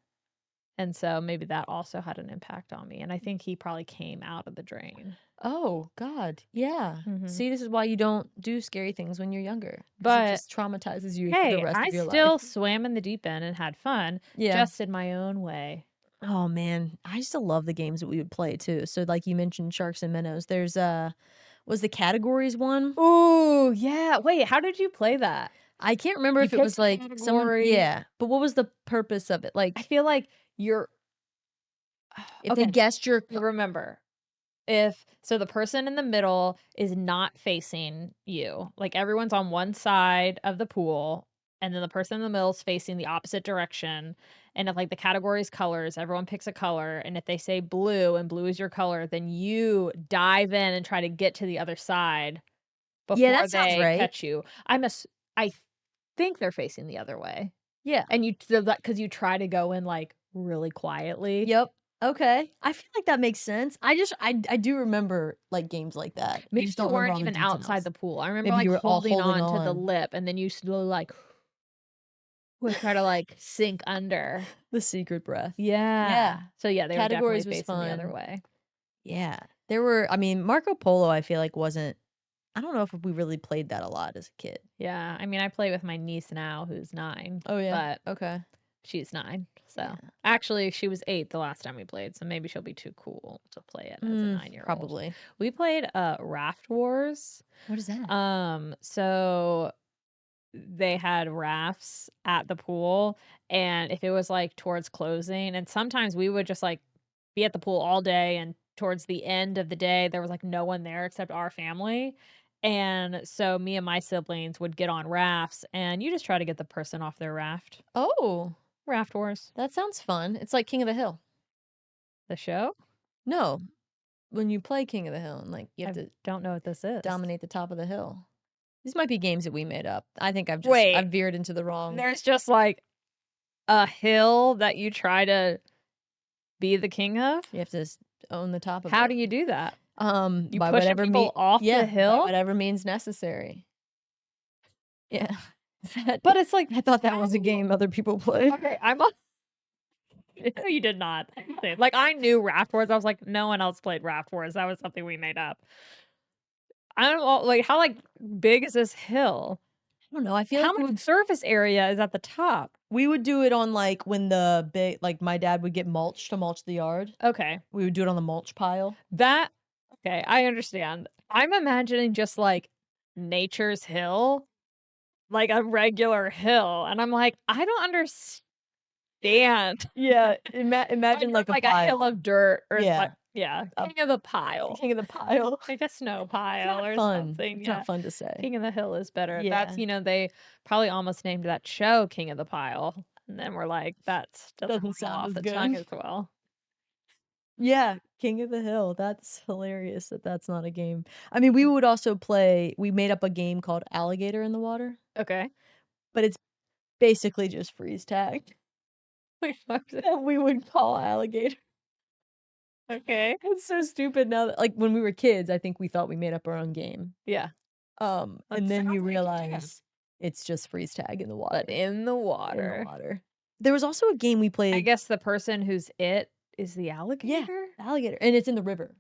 And so maybe that also had an impact on me. And I think he probably came out of the drain. Oh, God. Yeah. Mhm. See, this is why you don't do scary things when you're younger. 'Cause But it just traumatizes you for hey, the rest I of your still life. swam in the deep end and had fun, Yeah. just in my own way. Oh man, I used to love the games that we would play too. So like you mentioned Sharks and Minnows. There's was the categories one? Ooh, yeah. Wait, how did you play that? I can't remember You if it was picked a like someone category. yeah, but what was the purpose of it? Like I feel like you're if they guessed your remember. If so the person in the middle is not facing you. Like everyone's on one side of the pool and then the person in the middle is facing the opposite direction. And if like the category is colors, everyone picks a color. And if they say blue and blue is your color, then you dive in and try to get to the other side before Yeah, that sounds they right. catch you. I think they're facing the other way. Yeah. And you so that because you try to go in like really quietly. Yep. Okay. I feel like that makes sense. I do remember like games like that. I Maybe just you don't remember weren't all the even outside details. the pool. I remember Maybe like you were all holding holding on to the on. lip and then you slowly like would try to like sink under. The secret breath. Yeah. Yeah. So yeah, they Categories were was definitely facing the other fun. way. Yeah. There were I mean Marco Polo I feel like wasn't I don't know if we really played that a lot as a kid. Yeah. I mean, I play with my niece now who's 9. Oh yeah. But Okay. she's 9. So Yeah. actually she was 8 the last time we played. So maybe she'll be too cool to play it as a 9-year-old. Probably. We played Raft Wars. What is that? So they had rafts at the pool and if it was like towards closing and sometimes we would just like be at the pool all day and towards the end of the day there was like no one there except our family and so me and my siblings would get on rafts and you just try to get the person off their raft. Oh, Raft Wars. that sounds fun. It's like King of the Hill. The show? No, when you play King of the Hill and like you have to don't know what this is. dominate the top of the hill. These might be games that we made up. I think I've Wait. veered into the wrong. There's just like a hill that you try to be the king of? You have to own the top of How it. do you do that? You by pushing whatever people off the by hill? whatever means necessary. Yeah. But it's like I thought that was a game other people play. okay, no, you did not. Like I knew Raft Wars. I was like, no one else played Raft Wars. That was something we made up. I don't know, like how like big is this hill? I don't know. I feel How like much surface area is at the top? we would do it on like when the big like my dad would get mulch to mulch the yard. Okay, We would do it on the mulch pile. okay, I understand. I'm imagining just like nature's hill, like a regular hill, and I'm like, I don't understand. Yeah, imagine like a a pile. hill of dirt or Yeah. like Yeah, Uh, king of the pile. King of the pile. Like a snow It's pile not or fun. something. It's Yeah. not fun to say. King of the hill is better. Yeah. That's, they probably almost named that show King of the Pile. And then we're like, that doesn't roll sound off as the good. tongue as well. Yeah, King of the Hill. That's hilarious that that's not a game. I mean, we would also play. We made up a game called Alligator in the Water, Okay. but it's basically just freeze tag Wait, what was it? that we would call alligator. Okay. It's so stupid now that, like, when we were kids, I think we thought we made up our own game. Yeah. And That then you sounds like it, yeah. realize it's just freeze tag in the water. But in the In water. the water. There was also a game we I played. guess the person who's it is the alligator? Alligator, and it's in the river.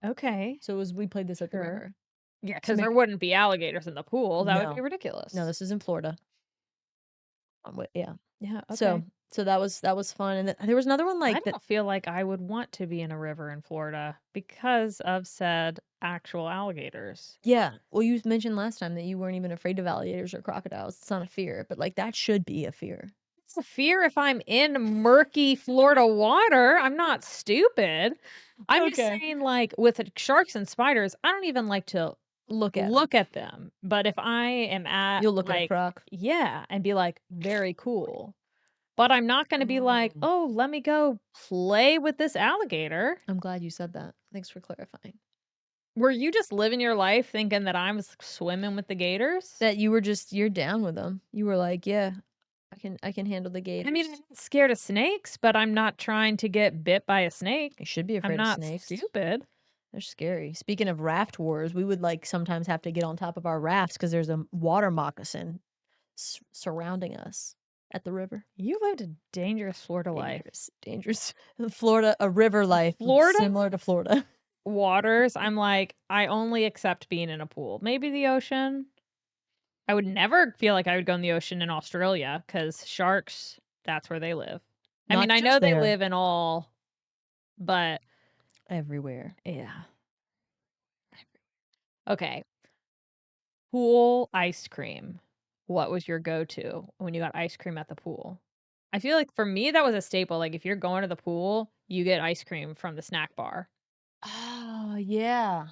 Okay. So we played this at the Sure. river. Yeah, To because there make- wouldn't be alligators in the pool. That would No. be ridiculous. No, this is in Florida. Yeah. Yeah, okay. So that was fun, and there was another one I like that. don't feel like I would want to be in a river in Florida because of said actual alligators. Yeah. Well, you mentioned last time that you weren't even afraid of alligators or crocodiles. It's not a fear, but like that should be a fear. It's a fear if I'm in murky Florida water. I'm not stupid. I'm just Okay. saying, like, with sharks and spiders, I don't even like to Look at them. But if I am at, You'll look at a like, croc. yeah, and be like, very cool. But I'm not going to be like, oh, let me go play with this alligator. I'm glad you said that. Thanks for clarifying. Were you just living your life thinking that I was swimming with the gators? That you're down with them. You were like, yeah, I can handle the gators. I mean, I'm not scared of snakes, but I'm not trying to get bit by a snake. you should be afraid I'm of not snakes. stupid. They're scary. Speaking of raft wars, we would like sometimes have to get on top of our rafts because there's a water moccasin surrounding us at the river. You lived a dangerous Florida life. Dangerous. Florida, a river life. Florida? Similar to Florida. Waters, I'm like, I only accept being in a pool. Maybe the ocean. I would never feel like I would go in the ocean in Australia because sharks, that's where they live. I mean, Not I know just they there. live in all, but Everywhere. yeah. Okay. Pool ice cream. What was your go-to when you got ice cream at the pool? I feel like for me, that was a staple. Like if you're going to the pool, you get ice cream from the snack bar. Oh, yeah.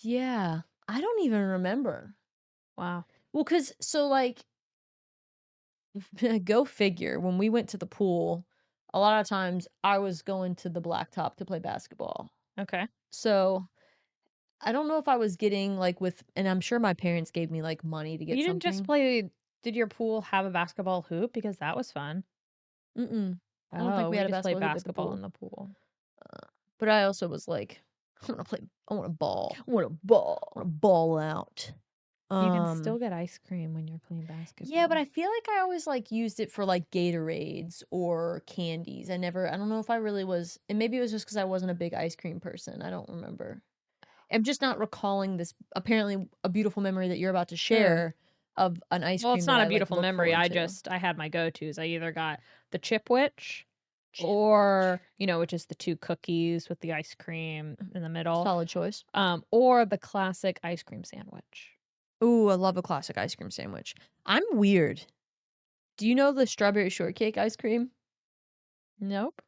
Yeah. I don't even remember. Wow. Well, so like, go figure, when we went to the pool, a lot of times I was going to the blacktop to play basketball. Okay. So I don't know if I was getting like and I'm sure my parents gave me like money to get You didn't something. just play, did your pool have a basketball hoop? Because that was fun. Mm-mm. I don't Oh, think we had a just played basketball hoop at the basketball pool. in the pool. But I also was like, I want to ball. I want to ball out. You can still get ice cream when you're playing basketball. Yeah, but I feel like I always like used it for like Gatorades or candies. I don't know if I really was, and maybe it was just because I wasn't a big ice cream person. I don't remember. I'm just not recalling this apparently a beautiful memory that you're about to share of an ice cream. Well, it's that not I, a like, beautiful look memory. forward to. I had my go-tos. I either got the Chipwich or, which is the two cookies with the ice cream in the middle. Solid choice. Or the classic ice cream sandwich. Ooh, I love a classic ice cream sandwich. I'm weird. Do you know the strawberry shortcake ice cream? Nope.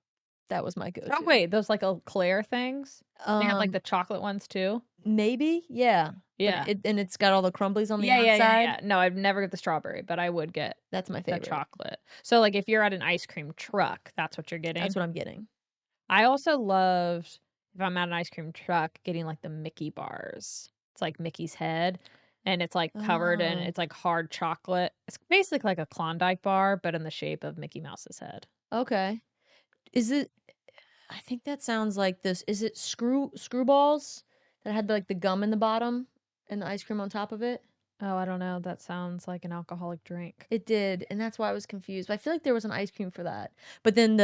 That was my go-to. Oh, wait, those like Eclair things? They had like the chocolate ones too? Maybe, yeah. Yeah. And it's got all the crumblies on the Yeah. outside. No, I'd never get the strawberry, but I would get That's my the favorite. chocolate. So like if you're at an ice cream truck, that's what you're getting. That's what I'm getting. I also loved, if I'm at an ice cream truck, getting like the Mickey bars. It's like Mickey's head, and it's like covered in, Oh. it's like hard chocolate. It's basically like a Klondike bar, but in the shape of Mickey Mouse's head. Okay. I think that sounds like this. Is it screwballs that had like the gum in the bottom and the ice cream on top of it? Oh, I don't know. That sounds like an alcoholic drink. It did, and that's why I was confused. But I feel like there was an ice cream for that. But then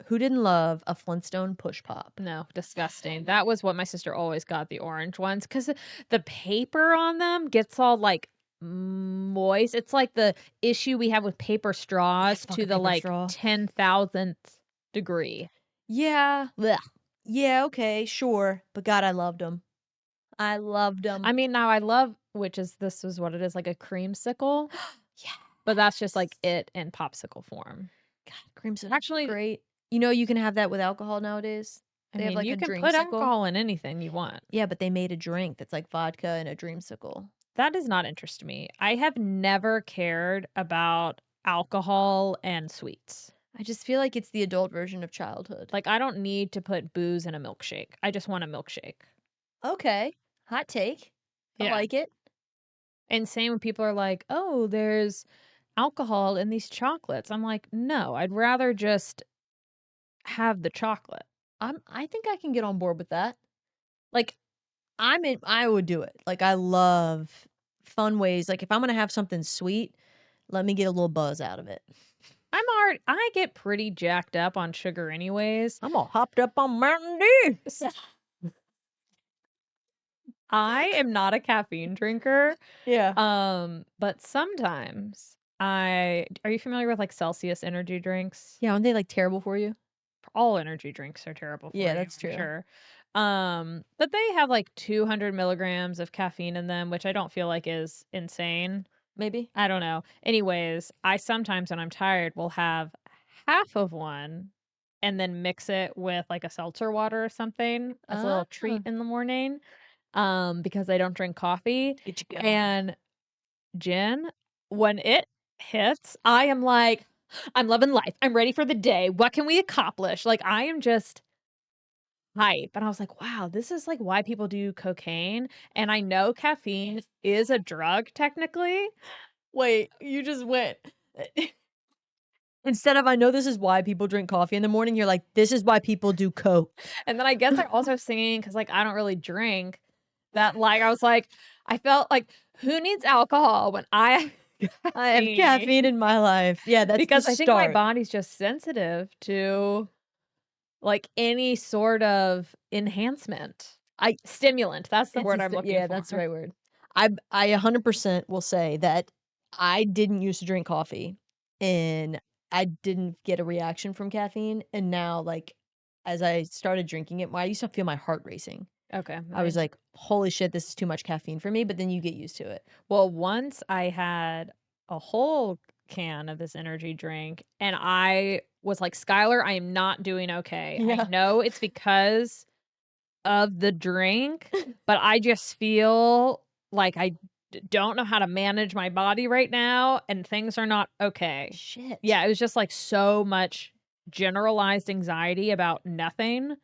who didn't love a Flintstone push pop? No, disgusting. That was what my sister always got, the orange ones, because the paper on them gets all like moist. It's like the issue we have with paper straws fuck to a the paper like straw. 10,000th degree. Yeah. Blech. Yeah, okay, sure. But God, I loved them. I loved them. I mean, now I love, this is what it is, like a creamsicle. Yeah. But that's just like it in popsicle form. God, creamsicle. Actually, Great. You know, you can have that with alcohol nowadays. I They have mean, like you a can put dreamsicle. alcohol in anything you want. Yeah, but they made a drink that's like vodka and a dreamsicle. That does not interest me. I have never cared about alcohol and sweets. I just feel like it's the adult version of childhood. Like, I don't need to put booze in a milkshake. I just want a milkshake. Okay, hot take. I Yeah. like it. And same when people are like, oh, there's alcohol in these chocolates. I'm like, no, I'd rather just have the chocolate. I think I can get on board with that. Like, I would do it. Like, I love fun ways. Like, if I'm gonna have something sweet, let me get a little buzz out of it. I get pretty jacked up on sugar anyways. I'm all hopped up on Mountain Dew. I am not a caffeine drinker. Yeah. But sometimes are you familiar with like Celsius energy drinks? Yeah, aren't they like terrible for you? All energy drinks are terrible for Yeah, you, that's I'm true. sure. But they have like 200 milligrams of caffeine in them, which I don't feel like is insane. Maybe. I don't know. Anyways, I sometimes when I'm tired will have half of one and then mix it with like a seltzer water or something as a little treat in the morning. Because I don't drink coffee. Get you going. And Jen, when it hits, I am like, I'm loving life. I'm ready for the day. What can we accomplish? Like, I am just hype. And I was like, wow, this is like why people do cocaine. And I know caffeine is a drug technically. Wait, you just went. Instead of I know this is why people drink coffee in the morning, you're like, this is why people do coke. And then I guess I also singing because like I don't really drink that. Like I was like, I felt like who needs alcohol when I I have caffeine in my life. Yeah, that's because the I think my start. body's just sensitive to like any sort of enhancement. Stimulant. That's the word I'm looking for. Yeah, that's the right word. I 100% will say that I didn't used to drink coffee and I didn't get a reaction from caffeine. And now, like, as I started drinking it, I used to feel my heart racing. Okay. I was like, holy shit, this is too much caffeine for me. But then you get used to it. Well, once I had a whole can of this energy drink and I was like, Skylar, I am not doing okay. Yeah. I know it's because of the drink, but I just feel like I don't know how to manage my body right now and things are not okay. Shit. Yeah, it was just like so much generalized anxiety about nothing.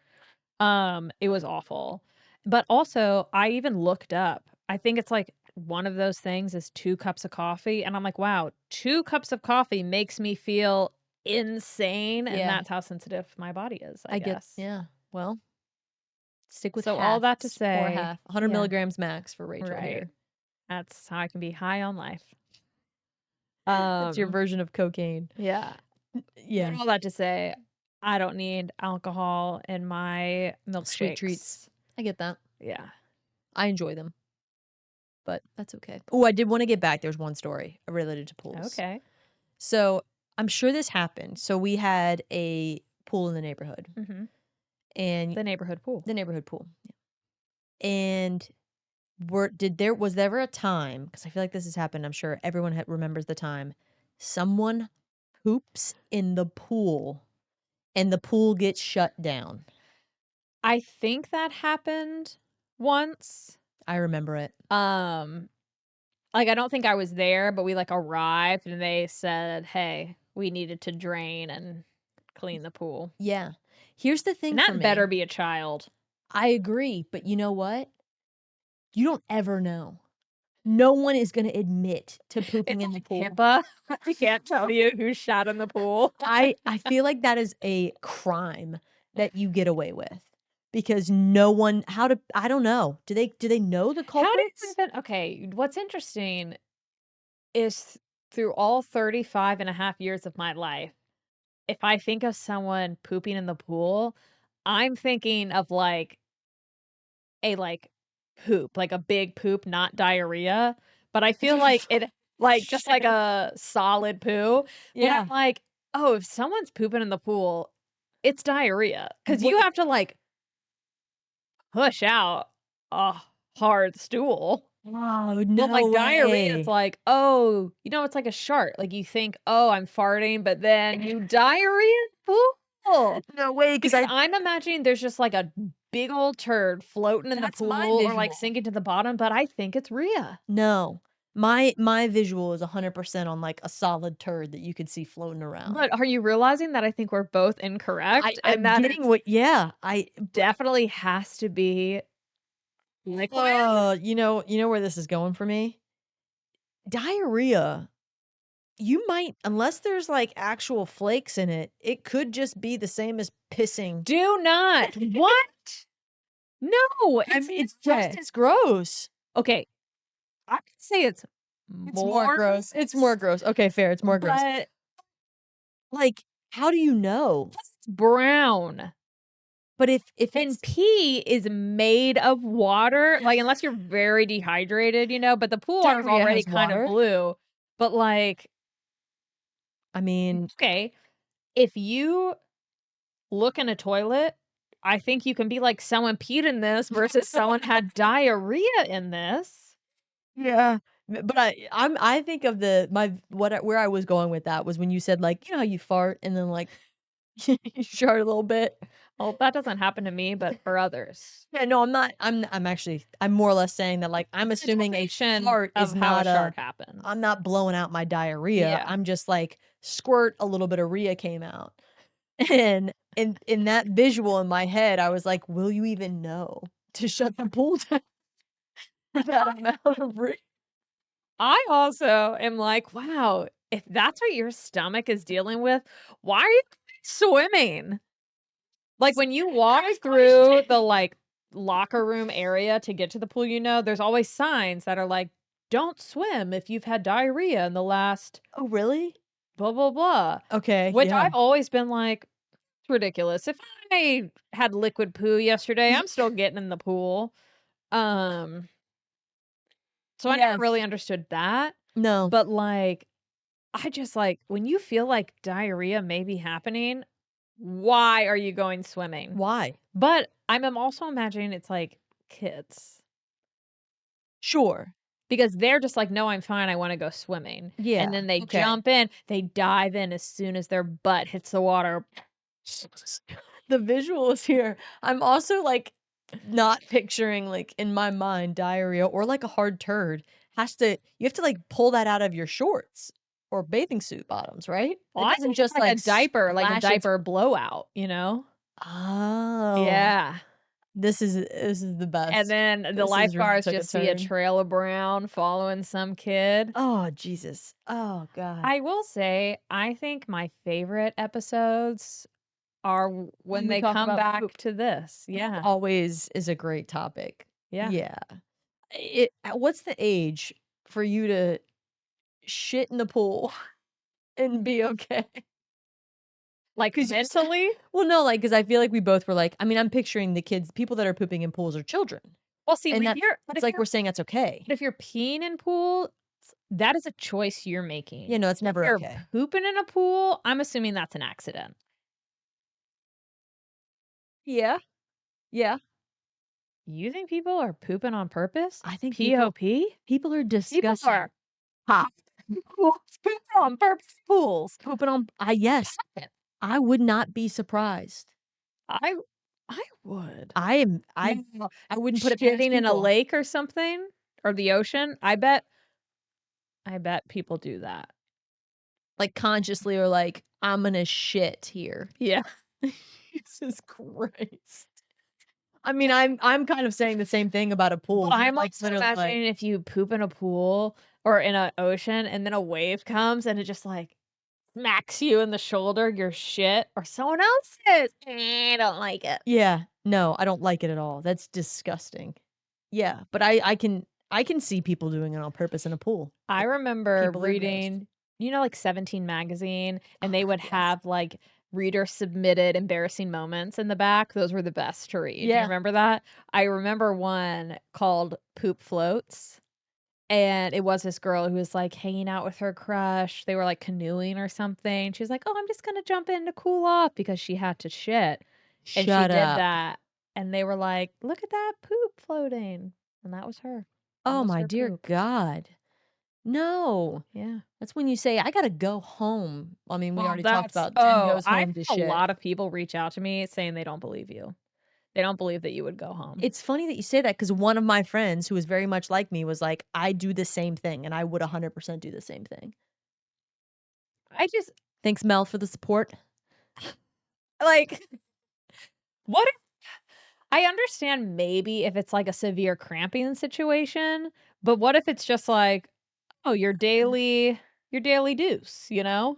It was awful. But also, I even looked up. I think it's like one of those things is 2 cups of coffee and I'm like, wow, 2 cups of coffee makes me feel insane and Yeah. that's how sensitive my body is, I guess. Yeah. Well, stick with So half. all that to It's 4 say, half. 100 yeah. milligrams max for Rachel Right. here. That's how I can be high on life. That's your version of cocaine. Yeah. Yeah. But all that to say, I don't need alcohol in my milkshakes. Sweet treats. I get that. Yeah. I enjoy them. But that's okay. Oh, I did want to get back. There's one story related to pools. Okay. So I'm sure this happened. So we had a pool in the neighborhood. Mm-hmm. And The neighborhood pool. the neighborhood pool. Yeah. And was there ever a time, because I feel like this has happened, I'm sure everyone remembers the time, someone poops in the pool and the pool gets shut down? I think that happened once. I remember it. Like I don't think I was there, but we like arrived and they said, "Hey, we needed to drain and clean the pool." Yeah. Here's the thing And for that me. better be a child. I agree, but you know what? You don't ever know. No one is going to admit to pooping in the pool. Tampa, I can't tell you who shot in the pool. I feel like that is a crime that you get away with because no one. I don't know. Do they know the culprits? How did you even? Okay, what's interesting is through all 35 and a half years of my life, if I think of someone pooping in the pool, I'm thinking of like a poop, like a big poop, not diarrhea. But I feel like it like just like a solid poo. Yeah. But I'm like, oh, if someone's pooping in the pool, it's diarrhea. Because you have to like push out a hard stool. Oh, But no like diarrhea, way. it's like, oh, it's like a shark. Like you think, oh, I'm farting, but then you diarrhea in the pool. No way, because Because I'm imagining there's just like a big old turd floating in the That's my pool or like visual. sinking to the bottom, but I think it's Rhea. No. My visual is 100% on, like, a solid turd that you could see floating around. But are you realizing that I think we're both incorrect I'm and that getting it what yeah, I definitely has to be liquid? you know where this is going for me? Diarrhea, you might unless there's, like, actual flakes in it, it could just be the same as pissing. Do not. What? No, It's just as gross. okay. I could say it's It's more gross. It's more gross. Okay, fair, it's more gross. but Like, how do you know? it's brown. But if And it's pee is made of water, like, unless you're very dehydrated, but the pool water is Diarrhea already has kind of water. blue. But, like, I mean, okay, if you look in a toilet, I think you can be like, someone peed in this versus someone had diarrhea in this. yeah. But I think of where I was going with that was when you said, like, you know how you fart and then, like, you shart a little bit? Well, that doesn't happen to me, but for others. Yeah, no, I'm not I'm actually I'm more or less saying that, like, I'm assuming a Situation fart of is how a not shark happens. I'm not blowing out my diarrhea. Yeah. I'm just like, squirt, a little bit of rhea came out. And in that visual in my head, I was like, "Will you even know to shut the pool down for that amount of rhea?" I also am like, wow, if that's what your stomach is dealing with, why are you swimming? Like when you walk through the like locker room area to get to the pool, there's always signs that are like, don't swim if you've had diarrhea in the last Oh, really? blah blah blah. Okay, Which yeah. I've always been like, it's ridiculous. If I had liquid poo yesterday, I'm still getting in the pool. So I never Yes. really understood that. No. But like I just like when you feel like diarrhea may be happening, why are you going swimming? Why? But I'm also imagining it's like kids Sure. because they're just like, no, I'm fine. I want to go swimming. Yeah, And then they okay. jump in, they dive in as soon as their butt hits the water. The visuals here. I'm also, like, not picturing, like, in my mind, diarrhea or, like, a hard turd you have to, like, pull that out of your shorts or bathing suit bottoms, right? Well, It I doesn't think just, like a like, diaper, like a splash into diaper blowout, Oh. Yeah. This is the best. And then the This has really lifeguards took a just see a turn. trail of brown following some kid. Oh, Jesus. Oh, God. I will say, I think my favorite episodes are when we they talk come about back poop. to this. Yeah. Always is a great topic. Yeah. Yeah. What's the age for you to shit in the pool and be okay? Like 'Cause you s mentally? Well, no, like, 'cause I feel like we both were like I mean, I'm picturing the people that are pooping in pools are children, Well, see, and when that you're it's like we're saying that's okay. but if you're peeing in pools, that is a choice you're making. Yeah, no, it's If never you're okay. pooping in a pool, I'm assuming that's an accident. Yeah. Yeah. You think people are pooping on purpose? I think P-O-P? people are People disgusting. are hot. Pooping on purpose pools. Pooping on yes. I would not be surprised. I would. I Now, wouldn't put it past shitting in a people. lake or something or the ocean, I bet people do that. Like, consciously or like, "I'm gonna shit here." Yeah. Jesus Christ. I mean, I'm kind of saying the same thing about a pool. But I'm Like, also literally, like imagining if you poop in a pool or in an ocean and then a wave comes and it just like smacks you in the shoulder, your shit, or someone else's. I don't like it. Yeah. No, I don't like it at all. That's disgusting. Yeah, but I can see people doing it on purpose in a pool. I Like, remember people are gross. reading, like 17 magazine, and Oh, they God, would yes. have like reader submitted embarrassing moments in the back. Those were the best to read. Do you Yeah. remember that? I remember one called Poop Floats. And it was this girl who was like hanging out with her crush. They were like canoeing or something. She was like, "Oh, I'm just gonna jump in to cool off," because she had to shit. And she Shut did up. that. And they were like, "Look at that poop floating." And that was her. That Oh was my her dear poop. God. No. Yeah. That's when you say, I gotta go home. I mean, we Well, already talked that's about Jen goes I've home to had a shit. lot of people reach out to me saying they don't believe you. They don't believe that you would go home. It's funny that you say that because one of my friends who was very much like me was like, I do the same thing and I would 100% do the same thing. I just Thanks, Mel, for the support. like what if I understand maybe if it's like a severe cramping situation, but what if it's just like, oh, your daily deuce, you know?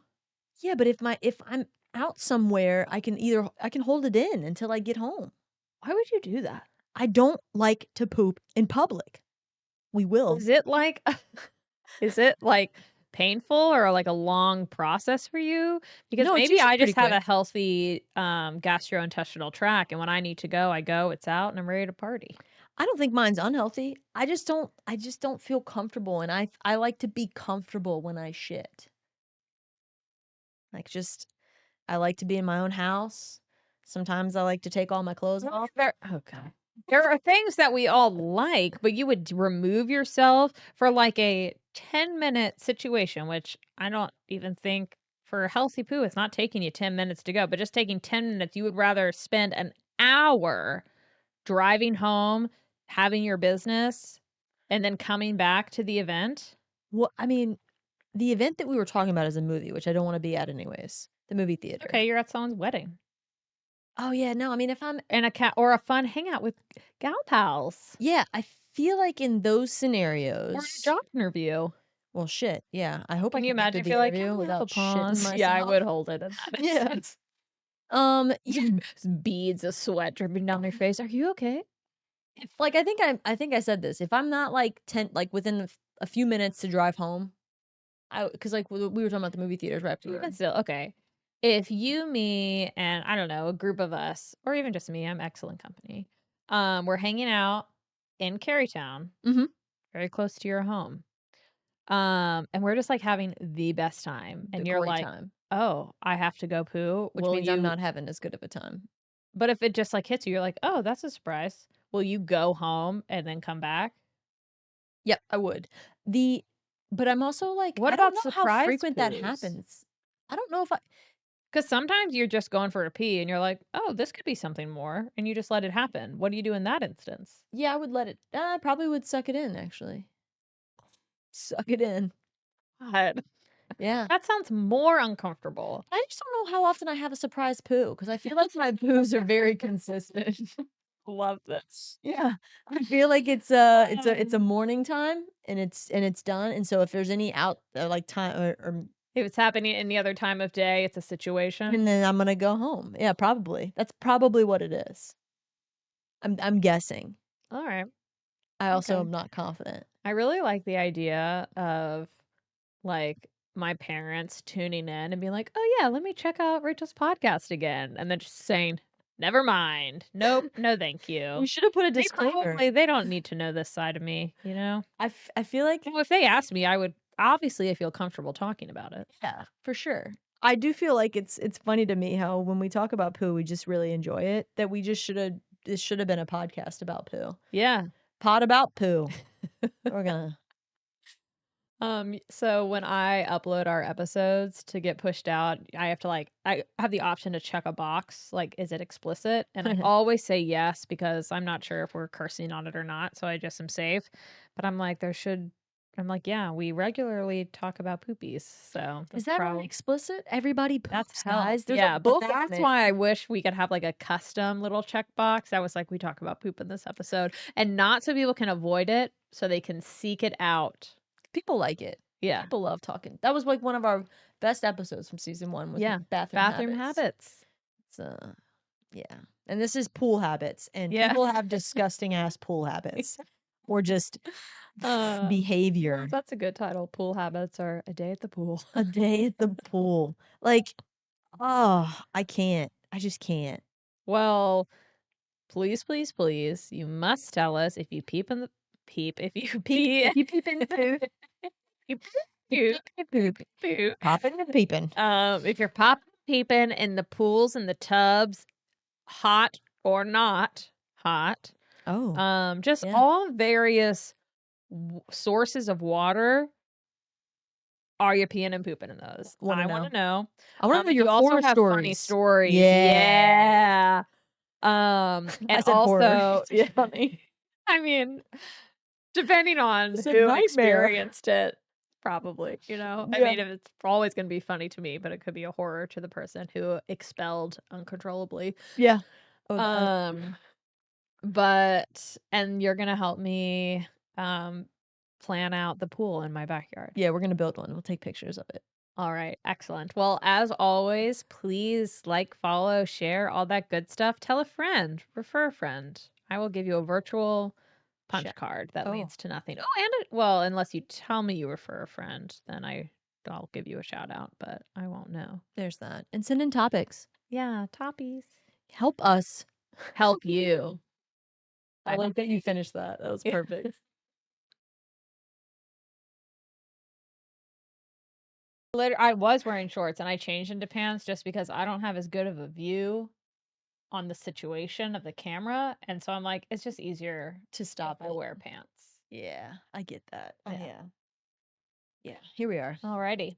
Yeah, but if I'm out somewhere, I can hold it in until I get home. Why would you do that? I don't like to poop in public. We will. Is it like is it like painful or like a long process for you? Because No, it's maybe usually I pretty just have a quick. healthy gastrointestinal tract and when I need to go, I go, it's out and I'm ready to party. I don't think mine's unhealthy. I just don't feel comfortable and I like to be comfortable when I shit. Like just I like to be in my own house. Sometimes I like to take all my clothes off. Okay. There are things that we all like, but you would remove yourself for like a 10-minute situation, which I don't even think for a healthy poo, it's not taking you 10 minutes to go, but just taking 10 minutes, you would rather spend an hour driving home, having your business, and then coming back to the event. Well, I mean, the event that we were talking about is a movie, which I don't want to be at anyways. The movie theater. Okay, you're at someone's wedding Oh yeah, no, I mean if I'm and a cat or a fun hangout with gal pals yeah, I feel like in those or a scenarios. job interview. Well, shit, yeah. I hope I Can you can get imagine through if the you're like, "Can interview we have a without shitting pause?" Yeah, I myself. would hold it in that Yeah. instance. Yeah. Just beads of sweat dripping down your face. Are you okay? If like I think I said this. If I'm not like 10 like within a few minutes to drive home, I cuz like we were talking about the movie theaters right after we Even were. still, okay. If you, me, and I don't know, a group of us, or even just me, I'm excellent company. We're hanging out in Carytown, Mhm. very close to your home. And we're just like having the best time. The And you're great like, time, "Oh, I have to go poo. which Will means I'm you?" not having as good of a time. But if it just like hits you, you're like, "Oh, that's a surprise. Will you go home and then come back?" Yep, I would. The but I'm also like What I don't about know how surprise frequent that poos? happens. I don't know if I Because sometimes you're just going for a pee and you're like, oh, this could be something more. And you just let it happen. What do you do in that instance? yeah, I would let it I probably would suck it in actually. Suck it in. God, Yeah. that sounds more uncomfortable. I just don't know how often I have a surprise poo because I feel like my poos are very consistent. Love this. Yeah. I feel like it's a morning time and it's done. And so if there's any out like time or If it's happening any other time of day, it's a situation. and then I'm gonna go home. Yeah, probably. That's probably what it is. I'm guessing. All right. I also Okay. am not confident. I really like the idea of like my parents tuning in and being like, oh, yeah, let me check out Rachel's podcast again. And then just saying, never mind. Nope. No, thank you. We should have put a They disclaimer. they don't need to know this side of me, you know? I feel like Well, if they asked me, I would obviously I feel comfortable talking about it. yeah, for sure. I do feel like it's funny to me how when we talk about poo, we just really enjoy it. That we just should have this should have been a podcast about poo. Yeah. Pod about poo. We're gonna So when I upload our episodes to get pushed out, I have to like I have the option to check a box, like is it explicit? And I always say yes because I'm not sure if we're cursing on it or not, so I just am safe. But I'm like, yeah, we regularly talk about poopies. So Is that's that really explicit? Everybody that's poops, hell. guys. There's Yeah, a but book on that's it. why I wish we could have like a custom little checkbox that was like we talk about poop in this episode and not so people can avoid it, so they can seek it out. People like it. Yeah. People love talking. That was like one of our best episodes from season 1 was Yeah. bathroom habits. habits. It's, yeah. And this is pool habits and Yeah. people have disgusting ass pool habits or just Uh, behavior. That's a good title. Pool habits are a day at the pool. A day at the pool. Like, oh, I can't. I just can't. Well, please, please, please, you must tell us if you peep in the peep, if you pee, If you peep in the poo, you poop, poop, poop. popping and peeping. If you're popping, peeping in the pools and the tubs, hot or not hot, Oh, just yeah. all various sources of water, are you peeing and pooping in those? Wanna I want to know. I want to know If your you also horror have funny stories. stories. Yeah. And I said horror. also, It's just funny. I mean, depending on It's a who nightmare. experienced it, probably, I Yeah. mean, if it's always going to be funny to me, but it could be a horror to the person who expelled uncontrollably. Yeah. Oh, And you're going to help me plan out the pool in my backyard. yeah, we're gonna build one. We'll take pictures of it. All right, excellent. Well, as always, please like, follow, share, all that good stuff. Tell a friend, refer a friend. I will give you a virtual punch card that Oh. leads to nothing. Oh, and well, unless you tell me you refer a friend, then I'll give you a shout out, but I won't know. There's that. And send in topics. Yeah, toppies. Help us. Help you. I like that you finished that. That was Yeah. perfect. I was wearing shorts and I changed into pants just because I don't have as good of a view on the situation of the camera. And so I'm like, it's just easier To stop if I it. wear pants. Yeah, I get that. Yeah. Yeah. Yeah. Here we are. Alrighty.